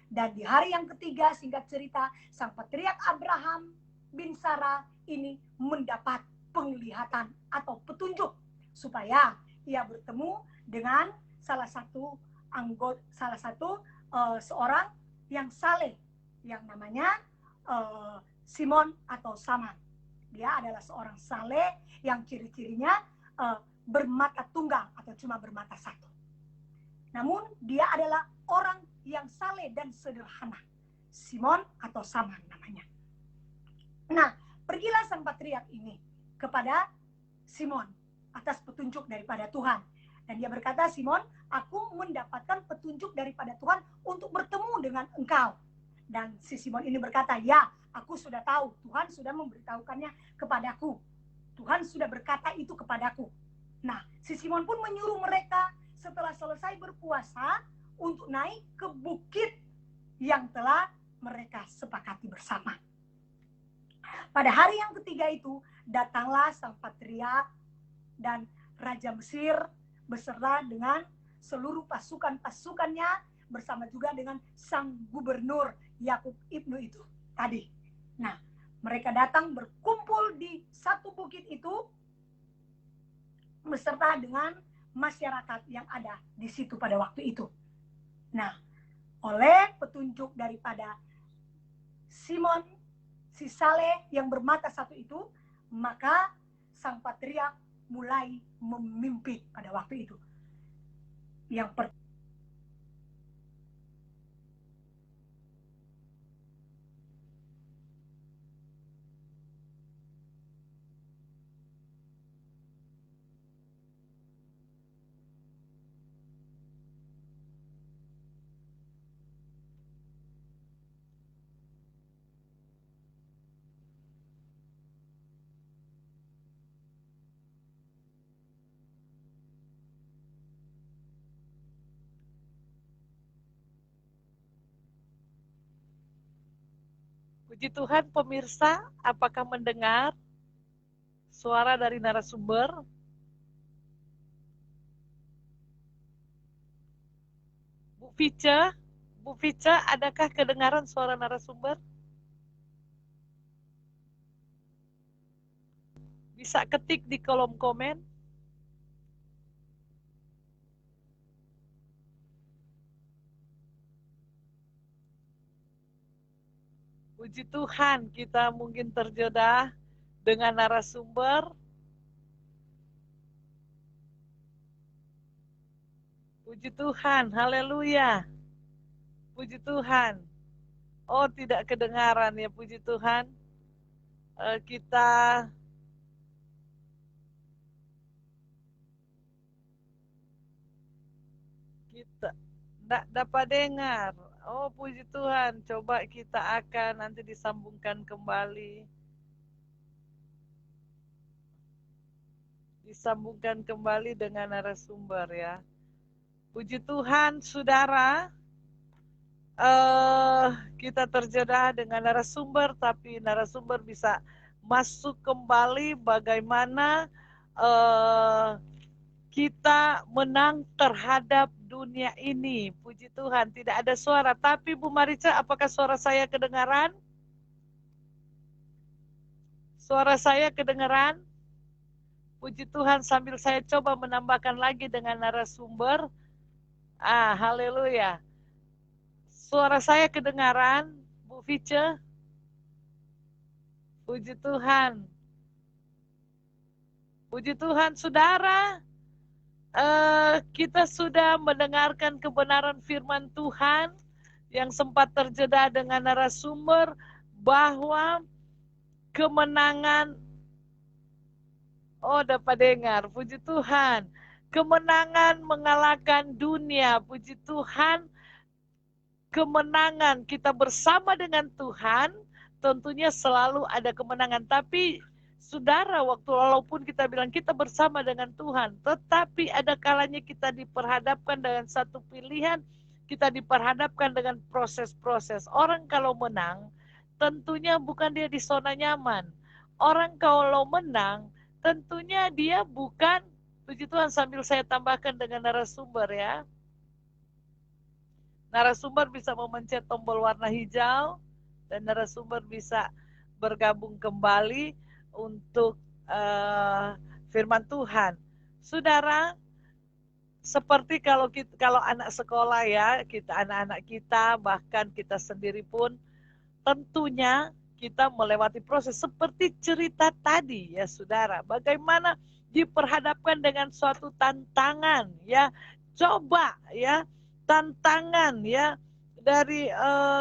[SPEAKER 3] Dan di hari yang ketiga, singkat cerita, sang patriark Abraham bin Sarah ini mendapat penglihatan atau petunjuk supaya ia bertemu dengan salah satu seorang yang saleh yang namanya Simon atau Saman. Dia adalah seorang saleh yang ciri-cirinya bermata tunggal atau cuma bermata satu. Namun dia adalah orang yang saleh dan sederhana. Simon atau Saman namanya. Nah, pergilah sang patriark ini kepada Simon atas petunjuk daripada Tuhan. Dan dia berkata, Simon, aku mendapatkan petunjuk daripada Tuhan untuk bertemu dengan engkau. Dan si Simon ini berkata, ya, aku sudah tahu. Tuhan sudah memberitahukannya kepadaku. Tuhan sudah berkata itu kepadaku. Nah, si Simon pun menyuruh mereka setelah selesai berpuasa untuk naik ke bukit yang telah mereka sepakati bersama. Pada hari yang ketiga itu, datanglah sang patriark dan Raja Mesir beserta dengan seluruh pasukan-pasukannya bersama juga dengan sang gubernur Yakub Ibnu itu tadi. Nah, mereka datang berkumpul di satu bukit itu beserta dengan masyarakat yang ada di situ pada waktu itu. Nah, oleh petunjuk daripada Simon, si saleh yang bermata satu itu, maka sang patriark mulai memimpin pada waktu itu. Yang pertama,
[SPEAKER 4] Puji Tuhan, pemirsa, apakah mendengar suara dari narasumber? Bu Fica, adakah kedengaran suara narasumber? Bisa ketik di kolom komen. Puji Tuhan, kita mungkin terjodoh dengan narasumber. Puji Tuhan, haleluya. Puji Tuhan. Oh, tidak kedengaran ya, puji Tuhan. Kita tidak dapat dengar. Oh, puji Tuhan. Coba kita akan nanti disambungkan kembali. disambungkan kembali dengan narasumber ya. Puji Tuhan, saudara. Kita terjeda dengan narasumber, tapi narasumber bisa masuk kembali bagaimana kita menang terhadap dunia ini. Puji Tuhan, tidak ada suara. Tapi Bu Marica, apakah suara saya kedengaran? Suara saya kedengaran? Puji Tuhan, sambil saya coba menambahkan lagi dengan narasumber. Haleluya. Suara saya kedengaran, Bu Vice? Puji Tuhan. Puji Tuhan, saudara. Kita sudah mendengarkan kebenaran firman Tuhan yang sempat terjeda dengan narasumber bahwa kemenangan, dapat dengar, puji Tuhan, kemenangan mengalahkan dunia, puji Tuhan, kemenangan kita bersama dengan Tuhan, tentunya selalu ada kemenangan. Tapi saudara, walaupun kita bilang kita bersama dengan Tuhan, tetapi ada kalanya kita diperhadapkan dengan satu pilihan, kita diperhadapkan dengan proses-proses. Orang kalau menang, tentunya bukan dia di zona nyaman. Orang kalau menang, tentunya dia bukan, puji Tuhan, sambil saya tambahkan dengan narasumber ya. Narasumber bisa memencet tombol warna hijau, dan narasumber bisa bergabung kembali untuk firman Tuhan. Saudara, seperti kalau anak sekolah ya, kita anak-anak kita, bahkan kita sendiri pun tentunya kita melewati proses seperti cerita tadi ya saudara, bagaimana diperhadapkan dengan suatu tantangan ya, coba ya, tantangan ya dari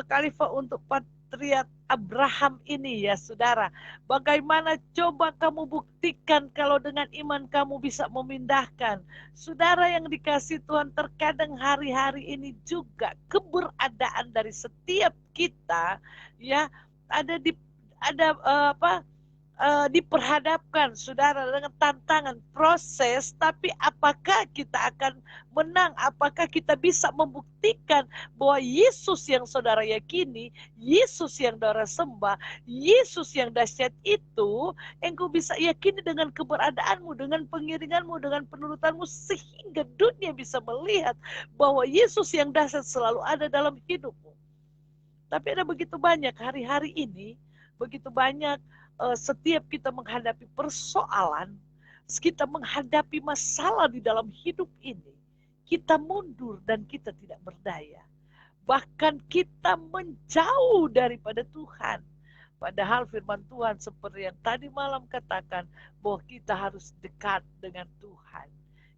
[SPEAKER 4] Khalifah untuk patriark Abraham ini ya saudara, bagaimana coba kamu buktikan kalau dengan iman kamu bisa memindahkan. Saudara yang dikasih Tuhan, terkadang hari-hari ini juga keberadaan dari setiap kita ya diperhadapkan saudara dengan tantangan proses, tapi apakah kita akan menang? Apakah kita bisa membuktikan bahwa Yesus yang saudara yakini, Yesus yang saudara sembah, Yesus yang dahsyat itu, engkau bisa yakini dengan keberadaanmu, dengan pengiringanmu, dengan penurutanmu, sehingga dunia bisa melihat bahwa Yesus yang dahsyat selalu ada dalam hidupmu. Tapi ada begitu banyak hari-hari ini, begitu banyak setiap kita menghadapi persoalan, kita menghadapi masalah di dalam hidup ini, kita mundur dan kita tidak berdaya. Bahkan kita menjauh daripada Tuhan. Padahal firman Tuhan seperti yang tadi malam katakan, bahwa kita harus dekat dengan Tuhan.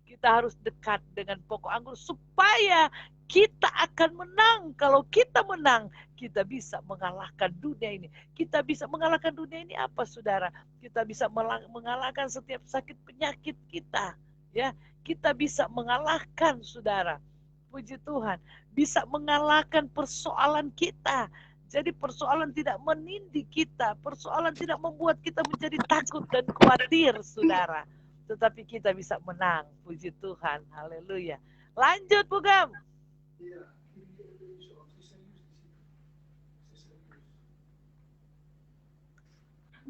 [SPEAKER 4] Kita harus dekat dengan pokok anggur supaya kita akan menang. Kalau kita menang, kita bisa mengalahkan dunia ini. Kita bisa mengalahkan dunia ini apa saudara? Kita bisa mengalahkan setiap sakit penyakit kita. Ya, kita bisa mengalahkan saudara. Puji Tuhan, bisa mengalahkan persoalan kita. Jadi persoalan tidak menindih kita, persoalan tidak membuat kita menjadi takut dan khawatir saudara. Tetapi kita bisa menang. Puji Tuhan, haleluya. Lanjut Bu Gam.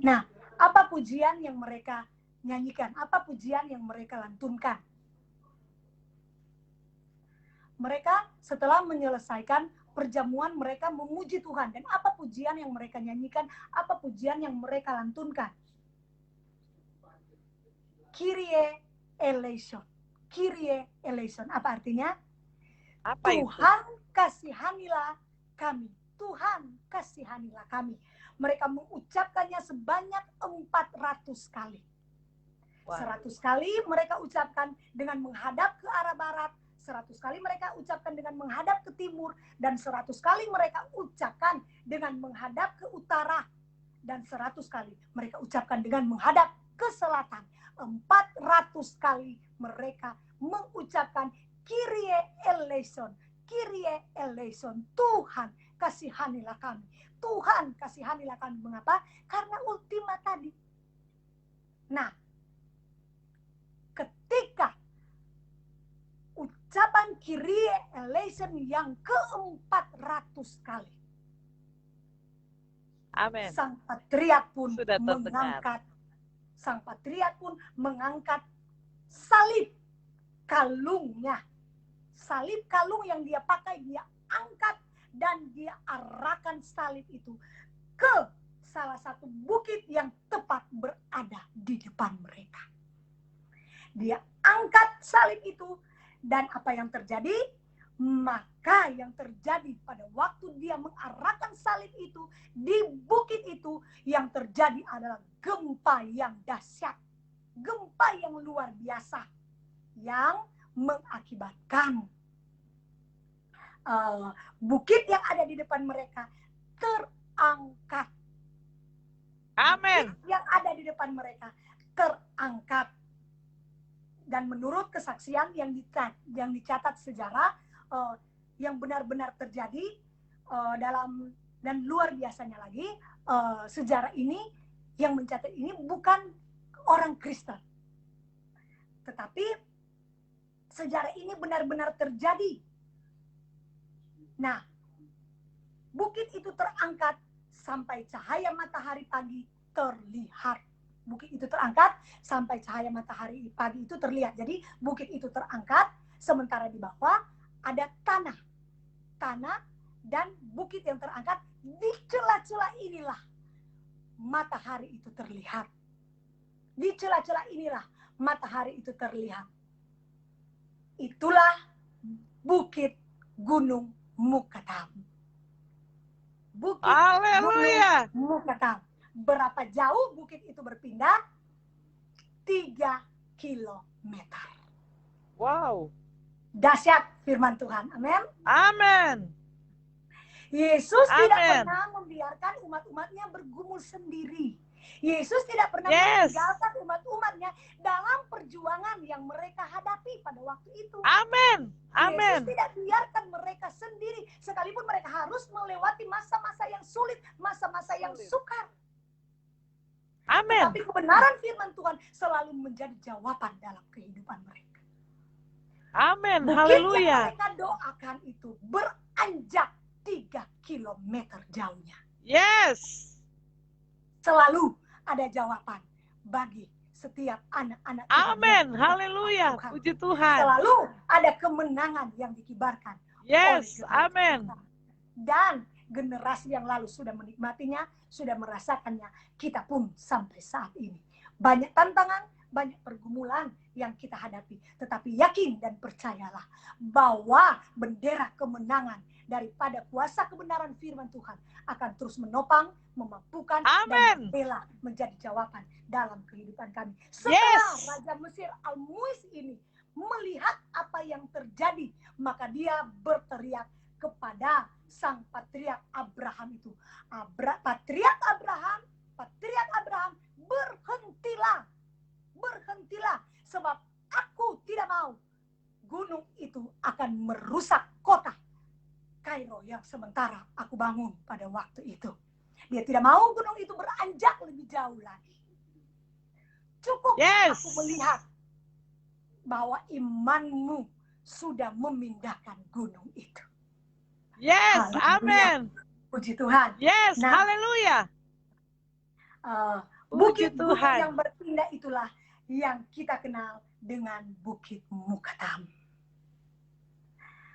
[SPEAKER 3] Nah, apa pujian yang mereka nyanyikan? Apa pujian yang mereka lantunkan? Mereka setelah menyelesaikan perjamuan, mereka memuji Tuhan. Dan apa pujian yang mereka nyanyikan? Apa pujian yang mereka lantunkan? Kyrie eleison. Kyrie eleison. Apa artinya?
[SPEAKER 4] Apa
[SPEAKER 3] Tuhan
[SPEAKER 4] itu?
[SPEAKER 3] kasihanilah kami. Tuhan kasihanilah kami. Mereka mengucapkannya sebanyak 400 kali.
[SPEAKER 4] Wow.
[SPEAKER 3] 100 kali mereka ucapkan dengan menghadap ke arah barat, 100 kali mereka ucapkan dengan menghadap ke timur, dan 100 kali mereka ucapkan dengan menghadap ke utara, dan 100 kali mereka ucapkan dengan menghadap ke selatan. 400 kali mereka mengucapkan Kyrie eleison. Kyrie eleison. Tuhan kasihanilah kami. Tuhan kasihanilah kami. Mengapa? Karena ultima tadi. Nah, ketika ucapan Kyrie eleison yang ke-400 kali,
[SPEAKER 4] Amin.
[SPEAKER 3] sang patriark pun
[SPEAKER 4] Sudah terdengar.
[SPEAKER 3] mengangkat salib kalungnya. Salib kalung yang dia pakai, dia angkat dan dia arahkan salib itu ke salah satu bukit yang tepat berada di depan mereka. Dia angkat salib itu, dan apa yang terjadi? Maka yang terjadi pada waktu dia mengarahkan salib itu di bukit itu, yang terjadi adalah gempa yang dahsyat, gempa yang luar biasa, yang mengakibatkan bukit yang ada di depan mereka terangkat.
[SPEAKER 4] Amin.
[SPEAKER 3] Bukit yang ada di depan mereka terangkat. Dan menurut kesaksian yang dicatat sejarah, yang benar-benar terjadi dalam, dan luar biasanya lagi, sejarah ini yang mencatat ini bukan orang Kristen, tetapi sejarah ini benar-benar terjadi. Nah, bukit itu terangkat sampai cahaya matahari pagi terlihat. Bukit itu terangkat sampai cahaya matahari pagi itu terlihat. Jadi bukit itu terangkat, sementara di bawah ada tanah. Tanah dan bukit yang terangkat, di celah-celah inilah matahari itu terlihat. Di celah-celah inilah matahari itu terlihat. Itulah bukit Gunung Mukadam. Bukit
[SPEAKER 4] Haleluya.
[SPEAKER 3] Gunung Mukadam. Berapa jauh bukit itu berpindah? 3 kilometer.
[SPEAKER 4] Wow.
[SPEAKER 3] Dahsyat firman Tuhan. Amin.
[SPEAKER 4] Amin.
[SPEAKER 3] Yesus tidak
[SPEAKER 4] Amin.
[SPEAKER 3] pernah membiarkan umat-umatnya bergumul sendiri. Yesus tidak pernah
[SPEAKER 4] Yes.
[SPEAKER 3] meninggalkan umat-umatnya dalam perjuangan yang mereka hadapi pada waktu itu.
[SPEAKER 4] Amin.
[SPEAKER 3] Yesus
[SPEAKER 4] Amin.
[SPEAKER 3] tidak biarkan mereka sendiri, sekalipun mereka harus melewati masa-masa yang sulit, masa-masa yang sukar.
[SPEAKER 4] Amin.
[SPEAKER 3] Tapi kebenaran firman Tuhan selalu menjadi jawaban dalam kehidupan mereka.
[SPEAKER 4] Amin.
[SPEAKER 3] Bukit
[SPEAKER 4] Haleluya.
[SPEAKER 3] yang mereka doakan itu beranjak 3 kilometer jauhnya.
[SPEAKER 4] Yes.
[SPEAKER 3] Selalu ada jawaban bagi setiap anak-anak Tuhan.
[SPEAKER 4] Amin. Haleluya.
[SPEAKER 3] Tuhan.
[SPEAKER 4] Puji Tuhan.
[SPEAKER 3] Selalu ada kemenangan yang dikibarkan.
[SPEAKER 4] Yes.
[SPEAKER 3] oleh
[SPEAKER 4] Amin.
[SPEAKER 3] Tuhan. Dan generasi yang lalu sudah menikmatinya, sudah merasakannya. Kita pun sampai saat ini. Banyak tantangan, banyak pergumulan yang kita hadapi. Tetapi yakin dan percayalah bahwa bendera kemenangan daripada kuasa kebenaran firman Tuhan akan terus menopang, memampukan,
[SPEAKER 4] Amin.
[SPEAKER 3] dan membela menjadi jawaban dalam kehidupan kami. Setelah
[SPEAKER 4] Yes.
[SPEAKER 3] Raja Mesir Al-Muiz ini melihat apa yang terjadi, maka dia berteriak kepada sang patriark Abraham itu. Patriark Abraham, berhentilah, sebab aku tidak mau gunung itu akan merusak kota Kairo yang sementara aku bangun pada waktu itu. Dia tidak mau gunung itu beranjak lebih jauh lagi. Cukup
[SPEAKER 4] Yes.
[SPEAKER 3] aku melihat bahwa imanmu sudah memindahkan gunung itu.
[SPEAKER 4] Yes.
[SPEAKER 3] Haleluya.
[SPEAKER 4] Amin.
[SPEAKER 3] Puji Tuhan.
[SPEAKER 4] Yes.
[SPEAKER 3] Nah,
[SPEAKER 4] Haleluya.
[SPEAKER 3] Bukit
[SPEAKER 4] Puji
[SPEAKER 3] gunung
[SPEAKER 4] Tuhan.
[SPEAKER 3] yang berpindah itulah yang kita kenal dengan Bukit Mukadam.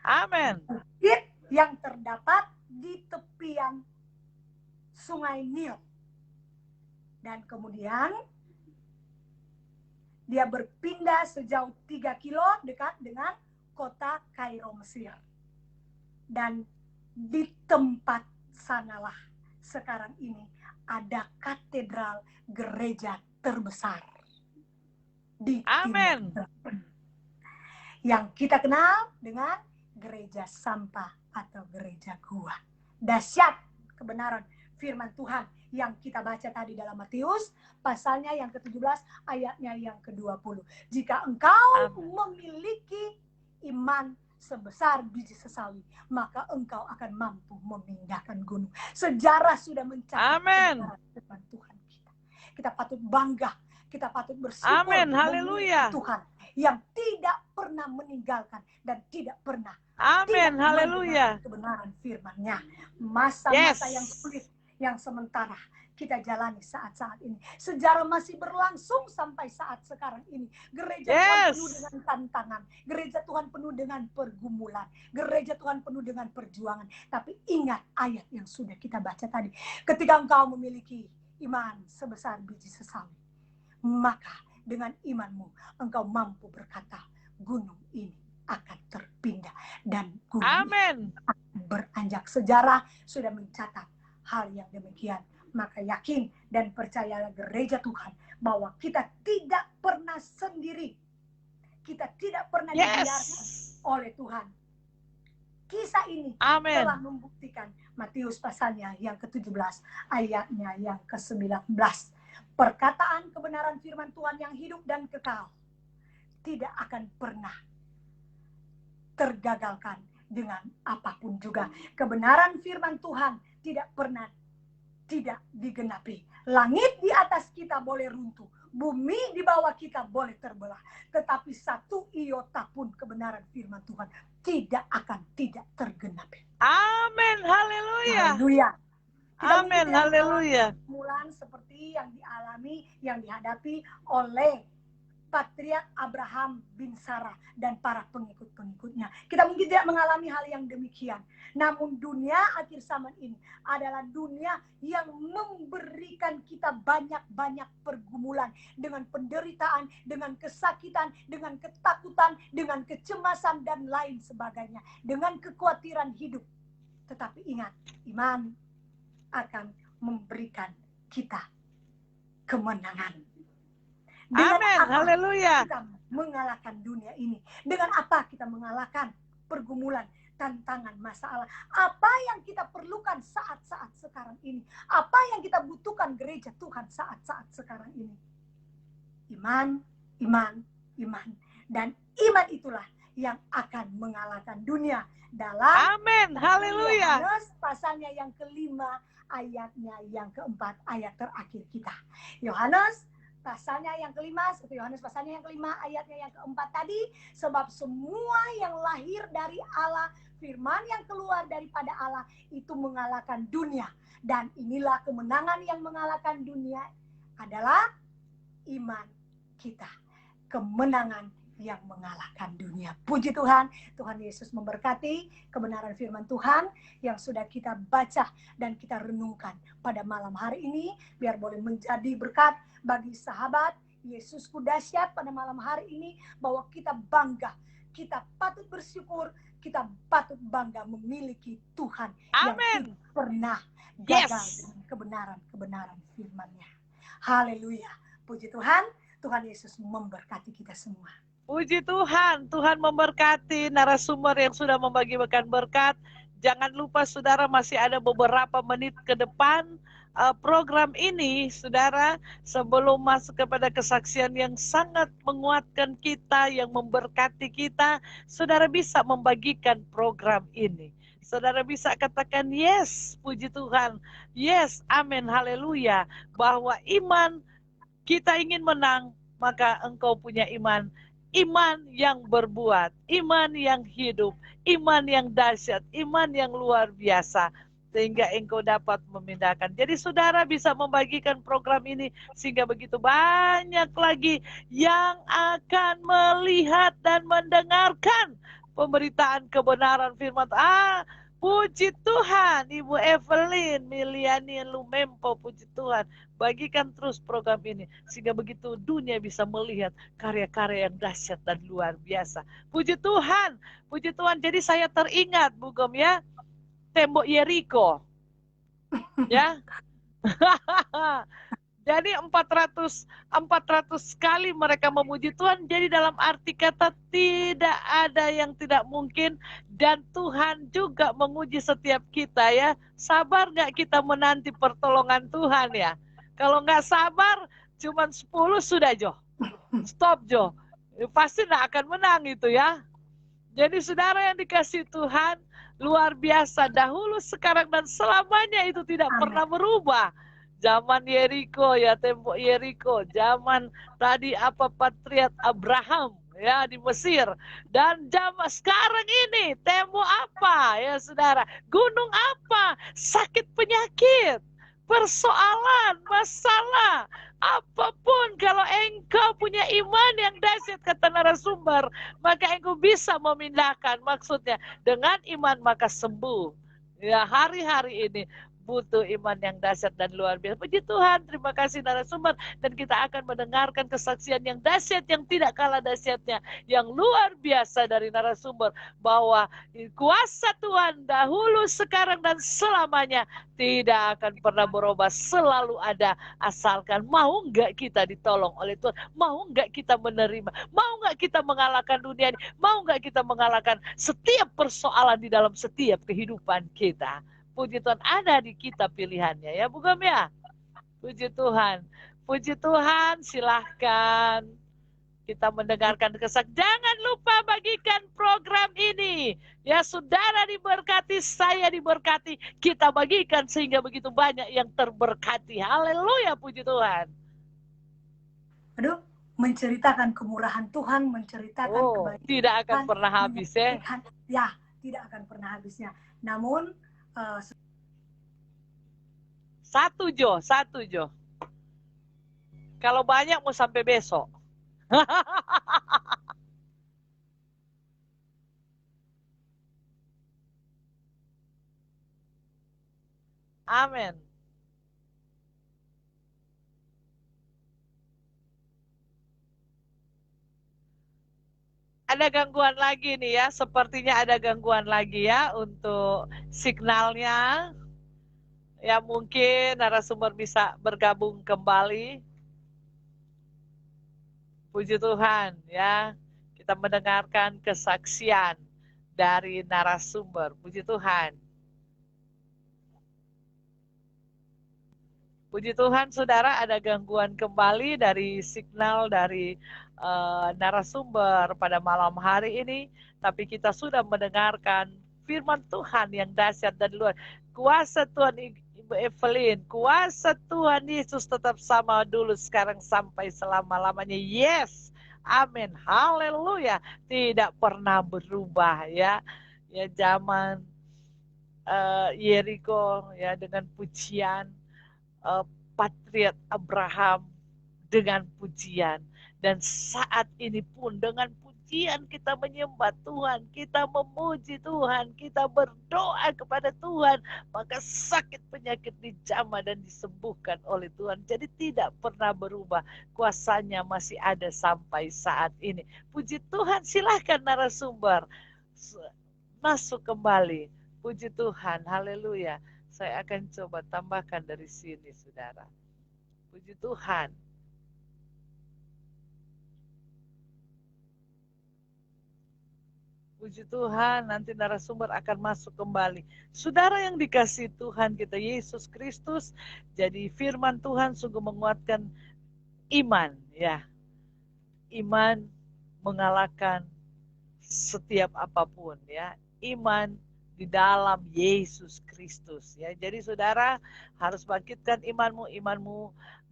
[SPEAKER 4] Amin.
[SPEAKER 3] Bukit yang terdapat di tepian Sungai Nil. Dan kemudian dia berpindah sejauh 3 kilo dekat dengan kota Kairo, Mesir. Dan di tempat sanalah sekarang ini ada katedral gereja terbesar di
[SPEAKER 4] Amin.
[SPEAKER 3] Timur Tengah, yang kita kenal dengan gereja sampah atau gereja gua. Dahsyat kebenaran firman Tuhan yang kita baca tadi dalam Matius, pasalnya yang ke-17, ayatnya yang ke-20. Jika engkau memiliki iman sebesar biji sesawi, maka engkau akan mampu memindahkan gunung. Sejarah sudah mencatat
[SPEAKER 4] Amin.
[SPEAKER 3] kebenaran firman Tuhan kita. Kita patut bangga Kita patut bersyukur
[SPEAKER 4] Amin,
[SPEAKER 3] memiliki
[SPEAKER 4] haleluya.
[SPEAKER 3] Tuhan yang tidak pernah meninggalkan dan tidak pernah
[SPEAKER 4] Amin,
[SPEAKER 3] tidak
[SPEAKER 4] haleluya.
[SPEAKER 3] mendengar kebenaran firman-Nya. Masa-masa
[SPEAKER 4] Yes.
[SPEAKER 3] yang sulit, yang sementara kita jalani saat-saat ini. Sejarah masih berlangsung sampai saat sekarang ini. Gereja Tuhan
[SPEAKER 4] Yes.
[SPEAKER 3] penuh dengan tantangan. Gereja Tuhan penuh dengan pergumulan. Gereja Tuhan penuh dengan perjuangan. Tapi ingat ayat yang sudah kita baca tadi. Ketika engkau memiliki iman sebesar biji sesawi, maka dengan imanmu engkau mampu berkata, gunung ini akan terpindah dan gunung
[SPEAKER 4] Amin.
[SPEAKER 3] ini akan beranjak. Sejarah sudah mencatat hal yang demikian. Maka yakin dan percayalah gereja Tuhan bahwa kita tidak pernah sendiri. Kita tidak pernah dibiarkan oleh Tuhan. Kisah ini
[SPEAKER 4] Amin.
[SPEAKER 3] telah membuktikan. Matius pasalnya yang ke-17 ayatnya yang ke-19. Perkataan kebenaran firman Tuhan yang hidup dan kekal tidak akan pernah tergagalkan dengan apapun juga. Kebenaran firman Tuhan tidak pernah tidak digenapi. Langit di atas kita boleh runtuh, bumi di bawah kita boleh terbelah, tetapi satu iota pun kebenaran firman Tuhan tidak akan tidak tergenapi.
[SPEAKER 4] Amin, haleluya.
[SPEAKER 3] Haleluya.
[SPEAKER 4] Amin, haleluya.
[SPEAKER 3] Mulan seperti yang dialami, yang dihadapi oleh Patriark Abraham bin Sarah dan para pengikut-pengikutnya. Kita mungkin tidak mengalami hal yang demikian. Namun dunia akhir zaman ini adalah dunia yang memberikan kita banyak-banyak pergumulan. Dengan penderitaan, dengan kesakitan, dengan ketakutan, dengan kecemasan dan lain sebagainya. Dengan kekhawatiran hidup. Tetapi ingat, iman akan memberikan kita kemenangan. Dengan
[SPEAKER 4] Amin,
[SPEAKER 3] apa
[SPEAKER 4] haleluya.
[SPEAKER 3] kita mengalahkan dunia ini? Dengan apa kita mengalahkan pergumulan, tantangan, masalah? Apa yang kita perlukan saat-saat sekarang ini? Apa yang kita butuhkan gereja Tuhan saat-saat sekarang ini? Iman, iman, iman. Dan iman itulah yang akan mengalahkan dunia. Dalam
[SPEAKER 4] Amin, haleluya.
[SPEAKER 3] Yohanes pasalnya yang kelima, ayatnya yang keempat, ayat terakhir kita. Yohanes pasalnya yang kelima, 1 Yohanes pasalnya yang kelima, ayatnya yang keempat tadi. Sebab semua yang lahir dari Allah, firman yang keluar daripada Allah, itu mengalahkan dunia. Dan inilah kemenangan yang mengalahkan dunia adalah iman kita. Kemenangan yang mengalahkan dunia. Puji Tuhan, Tuhan Yesus memberkati kebenaran firman Tuhan yang sudah kita baca dan kita renungkan pada malam hari ini. Biar boleh menjadi berkat bagi sahabat Yesusku dahsyat pada malam hari ini, bahwa kita bangga, kita patut bersyukur, kita patut bangga memiliki Tuhan yang tidak pernah gagal dengan kebenaran-kebenaran firman-Nya. Haleluya. Puji Tuhan, Tuhan Yesus memberkati kita semua.
[SPEAKER 4] Puji Tuhan, Tuhan memberkati narasumber yang sudah membagikan berkat. Jangan lupa saudara, masih ada beberapa menit ke depan program ini, saudara, sebelum masuk kepada kesaksian yang sangat menguatkan kita, yang memberkati kita, saudara bisa membagikan program ini. Saudara bisa katakan yes, puji Tuhan, yes, amin, haleluya, bahwa iman kita ingin menang, maka engkau punya iman. Iman yang berbuat, iman yang hidup, iman yang dahsyat, iman yang luar biasa, sehingga engkau dapat memindahkan. Jadi saudara bisa membagikan program ini, sehingga begitu banyak lagi yang akan melihat dan mendengarkan pemberitaan kebenaran firman. Puji Tuhan, Ibu Evelyn, Miliani Lumempo, puji Tuhan. Bagikan terus program ini, sehingga begitu dunia bisa melihat karya-karya yang dahsyat dan luar biasa. Puji Tuhan, puji Tuhan. Jadi saya teringat, Bu Gom ya, tembok Yeriko. Ya. Jadi 400 kali mereka memuji Tuhan. Jadi dalam arti kata tidak ada yang tidak mungkin. Dan Tuhan juga menguji setiap kita ya. Sabar gak kita menanti pertolongan Tuhan ya? Kalau gak sabar, cuma 10 sudah Jo. Stop Jo. Pasti gak akan menang itu ya. Jadi saudara yang dikasih Tuhan, luar biasa. Dahulu, sekarang, dan selamanya itu tidak pernah berubah. Zaman Yeriko ya, tembok Yeriko, zaman tadi patriark Abraham ya di Mesir, dan zaman sekarang ini tembok apa ya saudara, gunung apa, sakit penyakit, persoalan, masalah, apapun, kalau engkau punya iman yang dahsyat kata narasumber, maka engkau bisa memindahkan. Maksudnya dengan iman maka sembuh. Ya, hari-hari ini butuh iman yang dahsyat dan luar biasa. Puji Tuhan, terima kasih narasumber. Dan kita akan mendengarkan kesaksian yang dahsyat, yang tidak kalah dahsyatnya, yang luar biasa dari narasumber, bahwa kuasa Tuhan dahulu, sekarang, dan selamanya tidak akan pernah berubah, selalu ada. Asalkan mau nggak kita ditolong oleh Tuhan, mau nggak kita menerima, mau nggak kita mengalahkan dunia ini, mau nggak kita mengalahkan setiap persoalan di dalam setiap kehidupan kita. Puji Tuhan, ada di kita pilihannya ya, bukan ya? Puji Tuhan. Puji Tuhan, silahkan kita mendengarkan kesaksian. Jangan lupa bagikan program ini. Ya, saudara diberkati, saya diberkati. Kita bagikan sehingga begitu banyak yang terberkati. Haleluya, puji Tuhan.
[SPEAKER 3] Aduh, menceritakan kemurahan Tuhan, menceritakan kebaikan
[SPEAKER 4] tidak akan pernah habis ya.
[SPEAKER 3] Ya, tidak akan pernah habisnya. Namun
[SPEAKER 4] satu Jo. Kalau banyak mau sampai besok. Amin. Ada gangguan lagi nih ya, sepertinya ada gangguan lagi ya untuk signalnya. Ya, mungkin narasumber bisa bergabung kembali. Puji Tuhan ya, kita mendengarkan kesaksian dari narasumber. Puji Tuhan. Puji Tuhan, saudara, ada gangguan kembali dari signal dari narasumber pada malam hari ini, tapi kita sudah mendengarkan firman Tuhan yang dahsyat dan luar. Kuasa Tuhan, Ibu Evelyn, kuasa Tuhan Yesus tetap sama dulu, sekarang, sampai selama-lamanya. Yes, amin, haleluya, tidak pernah berubah ya. Ya, zaman Yeriko ya, dengan pujian patriark Abraham, dengan pujian, dan saat ini pun dengan pujian kita menyembah Tuhan, kita memuji Tuhan, kita berdoa kepada Tuhan, maka sakit penyakit dijamah dan disembuhkan oleh Tuhan. Jadi tidak pernah berubah, kuasanya masih ada sampai saat ini. Puji Tuhan, silahkan narasumber masuk kembali. Puji Tuhan, haleluya. Saya akan coba tambahkan dari sini, saudara. Puji Tuhan. Puji Tuhan, nanti narasumber akan masuk kembali. Saudara yang dikasihi Tuhan kita Yesus Kristus, jadi firman Tuhan sungguh menguatkan iman, ya. Iman mengalahkan setiap apapun, ya. Iman di dalam Yesus Kristus, ya. Jadi saudara harus bangkitkan imanmu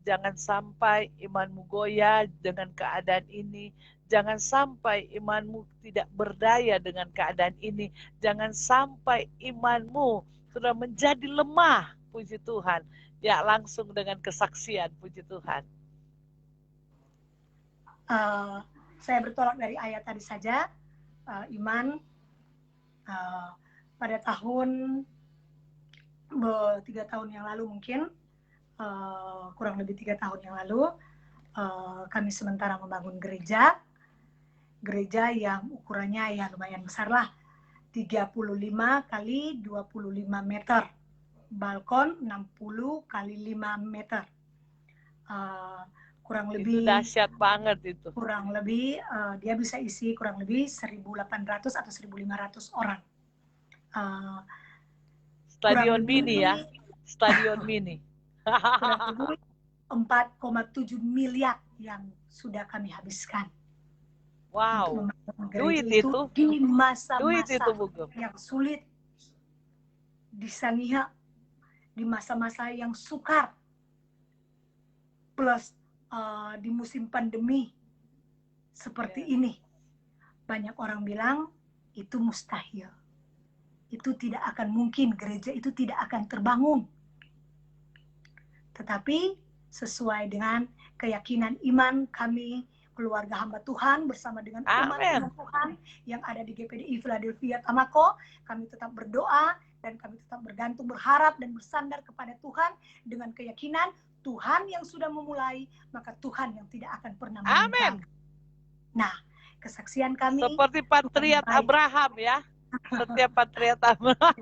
[SPEAKER 4] jangan sampai imanmu goyah dengan keadaan ini. Jangan sampai imanmu tidak berdaya dengan keadaan ini. Jangan sampai imanmu sudah menjadi lemah. Puji Tuhan. Ya, langsung dengan kesaksian. Puji Tuhan.
[SPEAKER 3] Saya bertolak dari ayat tadi saja. Iman pada tahun 3 tahun yang lalu mungkin, kurang lebih 3 tahun yang lalu, kami sementara membangun gereja yang ukurannya ya lumayan besar lah, 35 kali 25 meter, balkon 60 kali 5 meter, kurang lebih.
[SPEAKER 4] Itu dahsyat banget itu.
[SPEAKER 3] Kurang lebih dia bisa isi kurang lebih 1.800 atau 1.500 orang.
[SPEAKER 4] Stadion mini ya, stadion mini.
[SPEAKER 3] Kurang lebih 4,7 miliar yang sudah kami habiskan.
[SPEAKER 4] Wow, duit itu
[SPEAKER 3] di masa-masa yang sulit, di Saniha, di masa-masa yang sukar, plus di musim pandemi seperti ini, banyak orang bilang itu mustahil. Itu tidak akan mungkin, gereja itu tidak akan terbangun. Tetapi sesuai dengan keyakinan iman kami, keluarga hamba Tuhan bersama dengan umat Tuhan yang ada di GPDI Philadelphia Tamako, kami tetap berdoa dan kami tetap bergantung, berharap dan bersandar kepada Tuhan dengan keyakinan Tuhan yang sudah memulai, maka Tuhan yang tidak akan pernah meninggalkan. Nah, kesaksian kami
[SPEAKER 4] seperti patriot Abraham ya. Setiap patriot Abraham.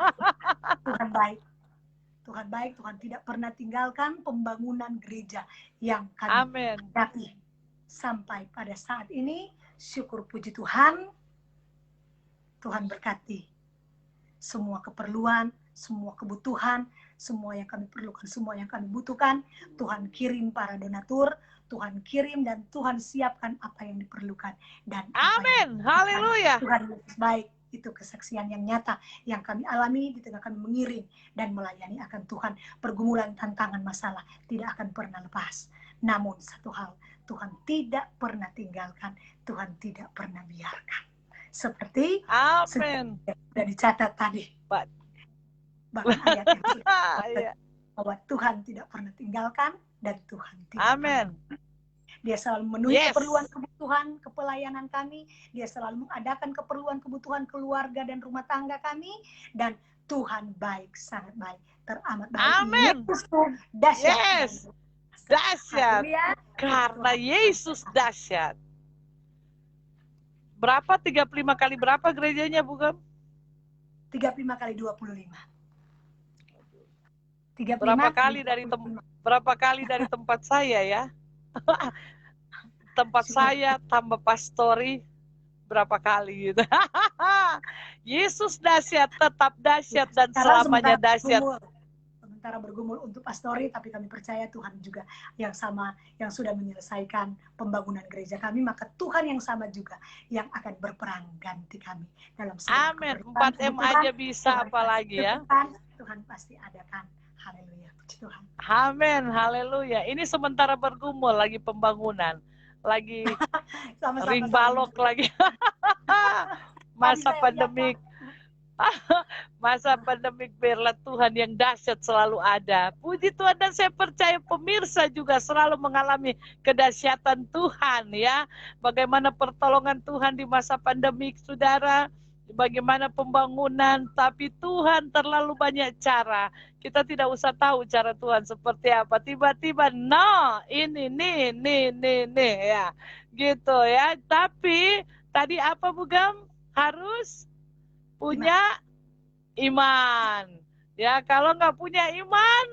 [SPEAKER 3] Tuhan baik. Tuhan baik, Tuhan tidak pernah tinggalkan pembangunan gereja yang kami hadapi. Sampai pada saat ini, syukur puji Tuhan, Tuhan berkati semua keperluan, semua kebutuhan, semua yang kami perlukan, semua yang kami butuhkan. Tuhan kirim para donatur, Tuhan kirim dan Tuhan siapkan apa yang diperlukan. Dan
[SPEAKER 4] amin, haleluya.
[SPEAKER 3] Tuhan baik. Itu kesaksian yang nyata yang kami alami di tengah kami mengiring dan melayani akan Tuhan. Pergumulan, tantangan, masalah tidak akan pernah lepas. Namun satu hal, Tuhan tidak pernah tinggalkan, Tuhan tidak pernah biarkan. Seperti yang sudah dicatat tadi. Bahkan ayat yang sudah bahwa Tuhan tidak pernah tinggalkan dan Tuhan tidak pernah. Dia selalu memenuhi keperluan kebutuhan kepelayanan kami. Dia selalu mengadakan keperluan kebutuhan keluarga dan rumah tangga kami. Dan Tuhan baik, sangat baik, teramat baik.
[SPEAKER 4] Amin.
[SPEAKER 3] Dahsyat.
[SPEAKER 4] Dahsyat. Karena Yesus dahsyat. Berapa? 35 kali berapa gerejanya, Bukan?
[SPEAKER 3] 35 kali 25. 35
[SPEAKER 4] berapa kali dari tempat saya ya? Tempat saya tambah pastori berapa kali gitu. Yesus dahsyat, tetap dahsyat dan selamanya dahsyat.
[SPEAKER 3] Sementara bergumul untuk pastori, tapi kami percaya Tuhan juga yang sama, yang sudah menyelesaikan pembangunan gereja kami, maka Tuhan yang sama juga yang akan berperang ganti kami dalam segala keperluan.
[SPEAKER 4] 4M aja bisa, apalagi ya.
[SPEAKER 3] Tuhan pasti adakan. Haleluya, puji Tuhan.
[SPEAKER 4] Amin, haleluya. Ini sementara bergumul lagi pembangunan, lagi ring balok lagi. Masa pandemik. Masa pandemik, biarlah Tuhan yang dahsyat selalu ada. Puji Tuhan, dan saya percaya pemirsa juga selalu mengalami kedahsyatan Tuhan ya. Bagaimana pertolongan Tuhan di masa pandemik, saudara. Bagaimana pembangunan, tapi Tuhan terlalu banyak cara. Kita tidak usah tahu cara Tuhan seperti apa. Tiba-tiba, ini ya. Gitu ya. Tapi tadi apa, Bugam? Harus punya iman. Ya, kalau nggak punya iman,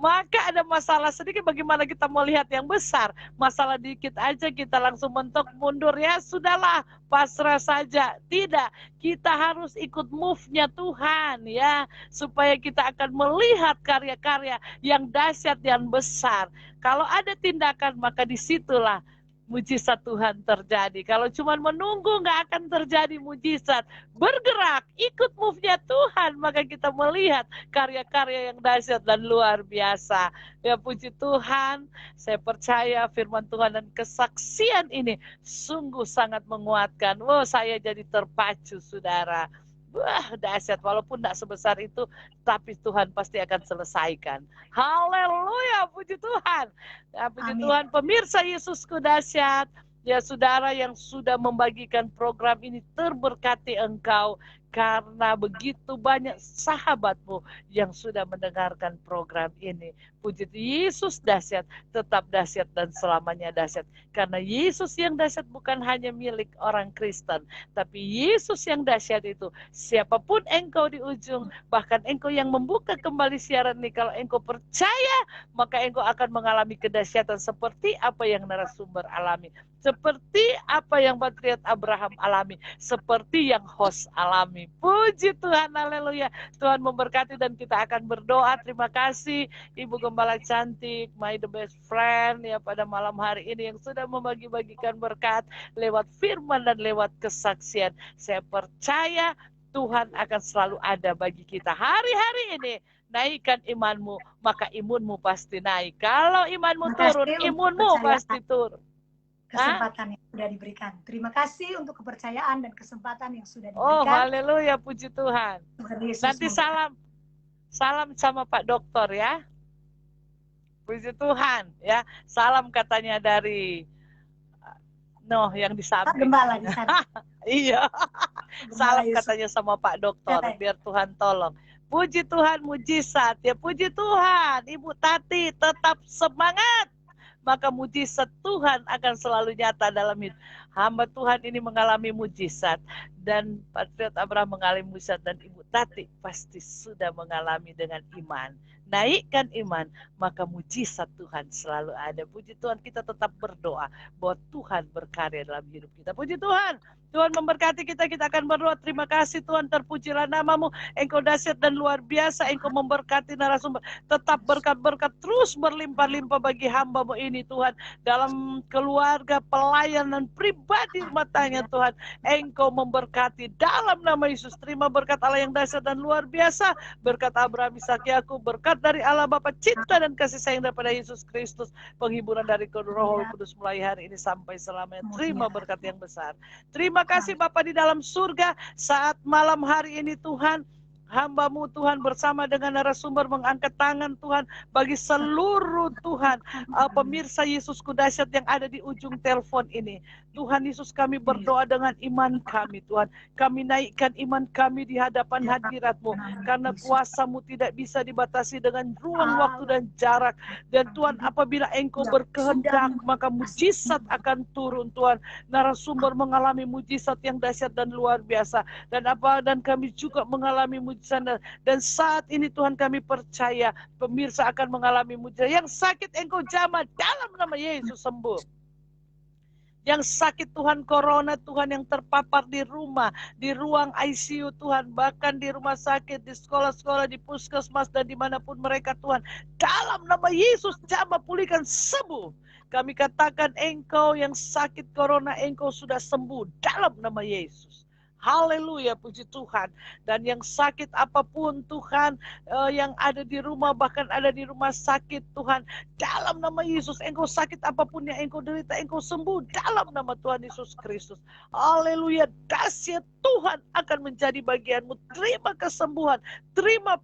[SPEAKER 4] maka ada masalah sedikit, bagaimana kita mau lihat yang besar. Masalah dikit aja kita langsung mentok mundur, ya sudahlah, pasrah saja. Tidak, kita harus ikut move-nya Tuhan ya, supaya kita akan melihat karya-karya yang dahsyat, yang besar. Kalau ada tindakan, maka disitulah mujizat Tuhan terjadi. Kalau cuma menunggu, nggak akan terjadi mujizat. Bergerak, ikut move-nya Tuhan, maka kita melihat karya-karya yang dahsyat dan luar biasa. Ya, puji Tuhan, saya percaya firman Tuhan dan kesaksian ini sungguh sangat menguatkan. Wow, saya jadi terpacu, saudara. Wah, dahsyat, walaupun tidak sebesar itu, tapi Tuhan pasti akan selesaikan. Haleluya, puji Tuhan. Ya, puji Tuhan, pemirsa Yesusku dahsyat. Ya, saudara yang sudah membagikan program ini, terberkati engkau. Karena begitu banyak sahabatmu yang sudah mendengarkan program ini. Puji Yesus dahsyat, tetap dahsyat dan selamanya dahsyat. Karena Yesus yang dahsyat bukan hanya milik orang Kristen, tapi Yesus yang dahsyat itu siapapun engkau di ujung, bahkan engkau yang membuka kembali siaran ini, kalau engkau percaya, maka engkau akan mengalami kedahsyatan seperti apa yang narasumber alami, seperti apa yang patriot Abraham alami, seperti yang host alami. Puji Tuhan, haleluya. Tuhan memberkati dan kita akan berdoa. Terima kasih Ibu Gembala cantik, my the best friend ya, pada malam hari ini yang sudah membagi-bagikan berkat lewat firman dan lewat kesaksian. Saya percaya Tuhan akan selalu ada bagi kita hari-hari ini naikkan imanmu, maka imunmu pasti naik. Kalau imanmu
[SPEAKER 3] Terima kasih
[SPEAKER 4] turun,
[SPEAKER 3] untuk
[SPEAKER 4] imunmu
[SPEAKER 3] kepercayaan.
[SPEAKER 4] pasti turun.
[SPEAKER 3] Kesempatan yang sudah diberikan. Terima kasih untuk kepercayaan dan kesempatan yang sudah
[SPEAKER 4] Oh,
[SPEAKER 3] diberikan.
[SPEAKER 4] haleluya, puji Tuhan.
[SPEAKER 3] Tuhan Yesus
[SPEAKER 4] Nanti
[SPEAKER 3] memberkati.
[SPEAKER 4] salam sama Pak Dokter ya. Puji Tuhan ya. Salam katanya dari Noh yang di
[SPEAKER 3] Pak
[SPEAKER 4] samping.
[SPEAKER 3] Gembala di sana.
[SPEAKER 4] Iya.
[SPEAKER 3] Gembala
[SPEAKER 4] Salam
[SPEAKER 3] Yusuf.
[SPEAKER 4] katanya sama Pak Dokter,
[SPEAKER 3] Baik.
[SPEAKER 4] biar Tuhan tolong. Puji Tuhan, mujizat ya. Puji Tuhan, Ibu Tati tetap semangat. Maka mujizat Tuhan akan selalu nyata dalam hidup. Hamba Tuhan ini mengalami mujizat. Dan Patriot Abraham mengalami mujizat. Dan Ibu Tati pasti sudah mengalami dengan iman. Naikkan iman, maka mujizat Tuhan selalu ada. Puji Tuhan, kita tetap berdoa bahwa Tuhan berkarya dalam hidup kita. Puji Tuhan, Tuhan memberkati kita, kita akan berdoa. Terima kasih Tuhan, terpujilah namamu. Engkau dahsyat dan luar biasa, Engkau memberkati narasumber. Tetap berkat-berkat terus berlimpah-limpah bagi hamba-Mu ini Tuhan. Dalam keluarga, pelayanan pribadi rumah tangga Tuhan. Engkau memberkati dalam nama Yesus. Terima berkat Allah yang dahsyat dan luar biasa. Berkat Abraham, Ishak, Yakub, berkat dari Allah Bapa, cinta dan kasih sayang daripada Yesus Kristus. Penghiburan dari Roh Kudus mulai hari ini sampai selamanya. Terima berkat yang besar. Terima kasih Bapa di dalam surga, saat malam hari ini Tuhan, hamba-Mu Tuhan bersama dengan narasumber mengangkat tangan Tuhan bagi seluruh Tuhan pemirsa Yesus Kudasyat yang ada di ujung telepon ini. Tuhan Yesus, kami berdoa dengan iman kami Tuhan. Kami naikkan iman kami di hadapan hadirat-Mu. Karena kuasa-Mu tidak bisa dibatasi dengan ruang, waktu, dan jarak. Dan Tuhan, apabila Engkau berkehendak, maka mujizat akan turun Tuhan. Narasumber mengalami mujizat yang dahsyat dan luar biasa. Dan kami juga mengalami mujizat. Dan saat ini Tuhan, kami percaya pemirsa akan mengalami mujizat. Yang sakit Engkau jamah dalam nama Yesus sembuh. Yang sakit Tuhan corona, Tuhan yang terpapar di rumah, di ruang ICU Tuhan, bahkan di rumah sakit, di sekolah-sekolah, di puskesmas, dan dimanapun mereka Tuhan. Dalam nama Yesus jamah, pulihkan, sembuh. Kami katakan Engkau yang sakit corona, Engkau sudah sembuh dalam nama Yesus. Haleluya, puji Tuhan. Dan yang sakit apapun Tuhan, yang ada di rumah, bahkan ada di rumah sakit Tuhan, dalam nama Yesus, Engkau sakit apapun yang Engkau derita, Engkau sembuh dalam nama Tuhan Yesus Kristus. Haleluya, dahsyat Tuhan akan menjadi bagianmu. Terima kesembuhan, terima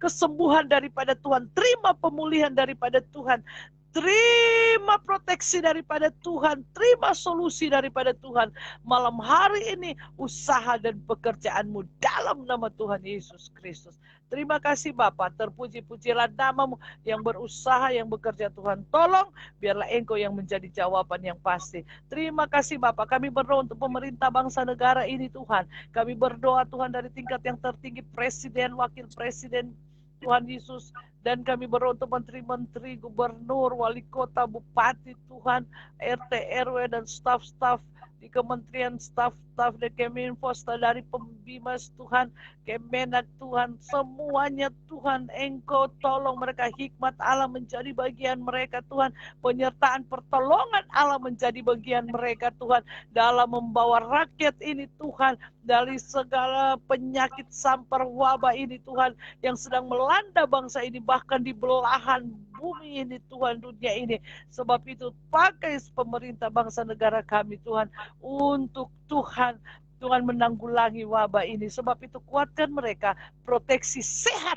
[SPEAKER 4] kesembuhan daripada Tuhan, terima pemulihan daripada Tuhan. Terima proteksi daripada Tuhan, terima solusi daripada Tuhan. Malam hari ini usaha dan pekerjaanmu dalam nama Tuhan Yesus Kristus. Terima kasih Bapa, terpuji-pujilah namamu yang berusaha, yang bekerja Tuhan. Tolong, biarlah Engkau yang menjadi jawaban yang pasti. Terima kasih Bapa, kami berdoa untuk pemerintah bangsa negara ini Tuhan. Kami berdoa Tuhan dari tingkat yang tertinggi, Presiden, Wakil Presiden, Tuhan Yesus, dan kami berdoa untuk menteri-menteri, gubernur, wali kota, bupati Tuhan, RT, RW, dan staf-staf di kementerian, staf-staf dari Keminfo, dari Pembimas Tuhan, Kemenak Tuhan, semuanya Tuhan, Engkau tolong mereka, hikmat Allah menjadi bagian mereka Tuhan, penyertaan pertolongan Allah menjadi bagian mereka Tuhan, dalam membawa rakyat ini Tuhan, dari segala penyakit sampar wabah ini Tuhan, yang sedang melanda bangsa ini, bahkan di belahan bumi ini Tuhan, dunia ini. Sebab itu pakai pemerintah bangsa negara kami Tuhan, untuk Tuhan menanggulangi wabah ini. Sebab itu kuatkan mereka, proteksi,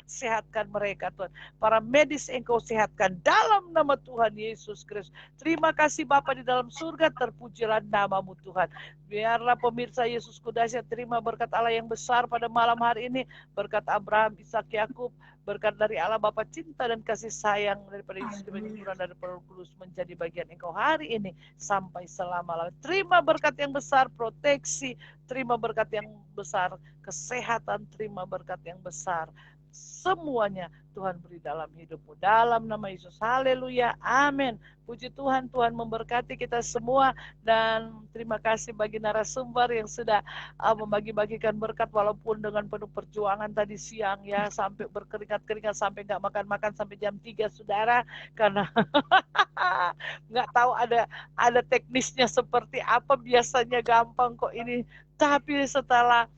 [SPEAKER 4] sehatkan mereka Tuhan. Para medis Engkau sehatkan dalam nama Tuhan Yesus Kristus. Terima kasih Bapa di dalam surga, terpujilah namamu Tuhan. Biarlah pemirsa Yesus Kudasyat terima berkat Allah yang besar pada malam hari ini. Berkat Abraham, Ishak, Yakub, berkat dari Allah Bapa, cinta dan kasih sayang daripada Yesus, penyembuhan dari Roh Kudus menjadi bagian Engkau hari ini sampai selama-lamanya. Terima berkat yang besar, proteksi, terima berkat yang besar, kesehatan, terima berkat yang besar. Semuanya Tuhan beri dalam hidupmu. Dalam nama Yesus. Haleluya. Amin. Puji Tuhan. Tuhan memberkati kita semua. Dan terima kasih bagi narasumber yang sudah membagi-bagikan berkat. Walaupun dengan penuh perjuangan tadi siang ya. Sampai berkeringat-keringat. Sampai nggak makan-makan sampai jam 3 saudara. Karena nggak tahu ada teknisnya seperti apa. Biasanya gampang kok ini. Tapi setelah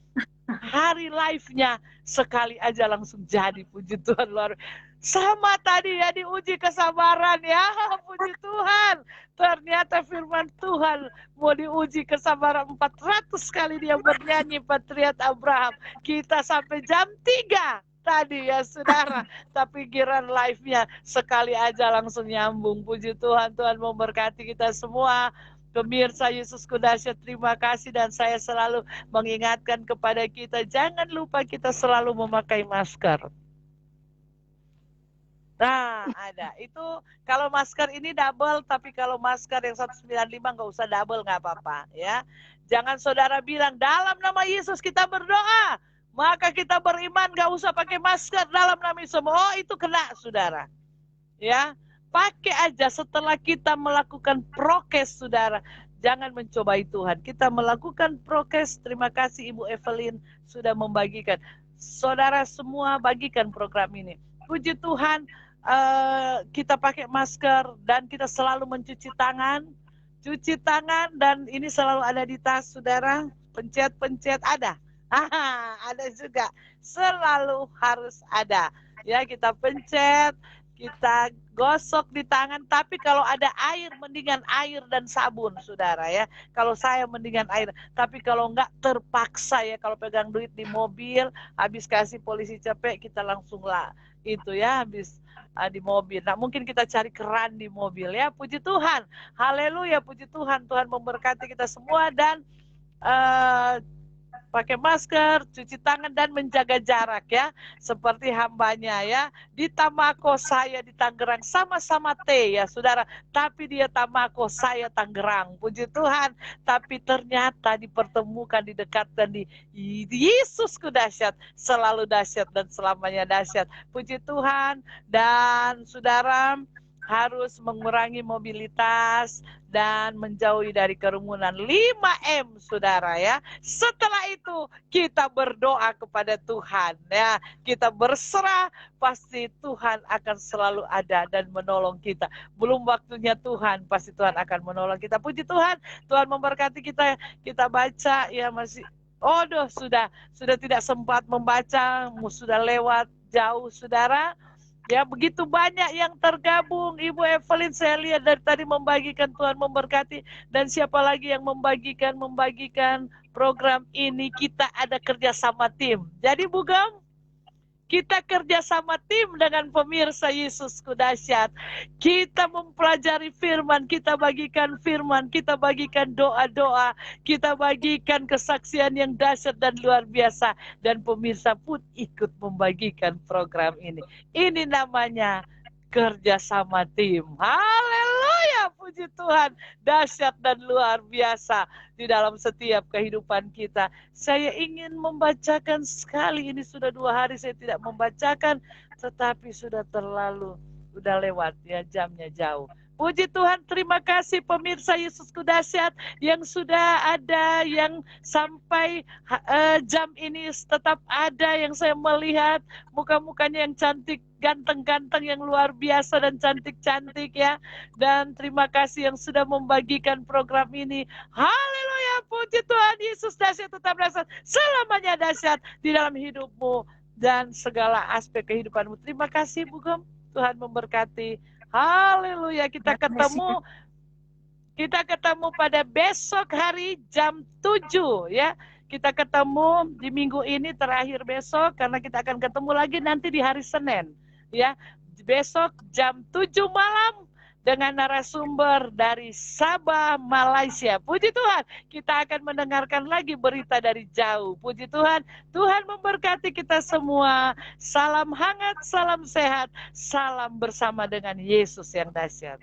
[SPEAKER 4] hari live-nya sekali aja langsung jadi. Puji Tuhan, luar sama tadi ya, diuji kesabaran ya. Puji Tuhan, ternyata firman Tuhan mau diuji kesabaran. 400 kali dia bernyanyi Patriot Abraham. Kita sampai jam 3 tadi ya saudara, tapi giran live-nya sekali aja langsung nyambung. Puji Tuhan, Tuhan memberkati kita semua. Pemirsa Yesusku dahsyat, terima kasih, dan saya selalu mengingatkan kepada kita, jangan lupa kita selalu memakai masker. Nah, ada. Itu kalau masker ini double, tapi kalau masker yang 195 nggak usah double, nggak apa-apa ya. Jangan saudara bilang, dalam nama Yesus kita berdoa, maka kita beriman, nggak usah pakai masker dalam nama Yesus. Oh, itu kena saudara. Ya. Pakai aja setelah kita melakukan prokes, saudara. Jangan mencobai Tuhan. Kita melakukan prokes. Terima kasih Ibu Evelyn sudah membagikan. Saudara semua bagikan program ini. Puji Tuhan, kita pakai masker dan kita selalu mencuci tangan. Cuci tangan, dan ini selalu ada di tas, saudara. Pencet-pencet ada. Ada juga. Selalu harus ada. Ya, kita pencet. Kita gosok di tangan, tapi kalau ada air, mendingan air dan sabun, saudara ya. Kalau saya mendingan air, tapi kalau enggak terpaksa ya, kalau pegang duit di mobil, habis kasih polisi capek, kita langsung lah itu ya, habis di mobil. Nah, mungkin kita cari keran di mobil ya. Puji Tuhan, haleluya, puji Tuhan. Tuhan memberkati kita semua, dan pakai masker, cuci tangan, dan menjaga jarak ya, seperti hambanya ya. Di Tamako, saya di Tangerang, sama-sama T ya saudara, tapi dia Tamako, saya Tangerang. Puji Tuhan, tapi ternyata dipertemukan, didekatkan di Yesusku dahsyat, selalu dahsyat dan selamanya dahsyat. Puji Tuhan. Dan saudara harus mengurangi mobilitas dan menjauhi dari kerumunan. 5M saudara ya. Setelah itu kita berdoa kepada Tuhan ya. Kita berserah, pasti Tuhan akan selalu ada dan menolong kita. Belum waktunya Tuhan, pasti Tuhan akan menolong kita. Puji Tuhan, Tuhan memberkati kita. Kita baca ya, masih sudah tidak sempat membaca, sudah lewat jauh saudara. Ya, begitu banyak yang tergabung. Ibu Evelyn saya lihat dari tadi membagikan, Tuhan memberkati. Dan siapa lagi yang membagikan program ini, kita ada kerjasama tim. Jadi Bugam, kita kerjasama tim dengan pemirsa Yesusku dahsyat. Kita mempelajari firman, kita bagikan firman, kita bagikan doa-doa, kita bagikan kesaksian yang dahsyat dan luar biasa. Dan pemirsa pun ikut membagikan program ini. Ini namanya kerjasama tim. Haleluya, puji Tuhan, dahsyat dan luar biasa di dalam setiap kehidupan kita. Saya ingin membacakan sekali, ini sudah 2 hari saya tidak membacakan, tetapi sudah lewat ya, jamnya jauh. Puji Tuhan, terima kasih pemirsa Yesusku dahsyat yang sudah ada, yang sampai jam ini tetap ada, yang saya melihat muka-mukanya yang cantik, ganteng-ganteng, yang luar biasa dan cantik-cantik ya. Dan terima kasih yang sudah membagikan program ini. Haleluya, puji Tuhan, Yesus dahsyat, tetap dahsyat, selamanya dahsyat di dalam hidupmu dan segala aspek kehidupanmu. Terima kasih Bu Gem, Tuhan memberkati. Haleluya, kita ketemu pada besok hari jam 7 ya. Kita ketemu di minggu ini terakhir besok, karena kita akan ketemu lagi nanti di hari Senin ya. Besok jam 7 malam dengan narasumber dari Sabah, Malaysia. Puji Tuhan, kita akan mendengarkan lagi berita dari jauh. Puji Tuhan, Tuhan memberkati kita semua. Salam hangat, salam sehat, salam bersama dengan Yesus yang dahsyat.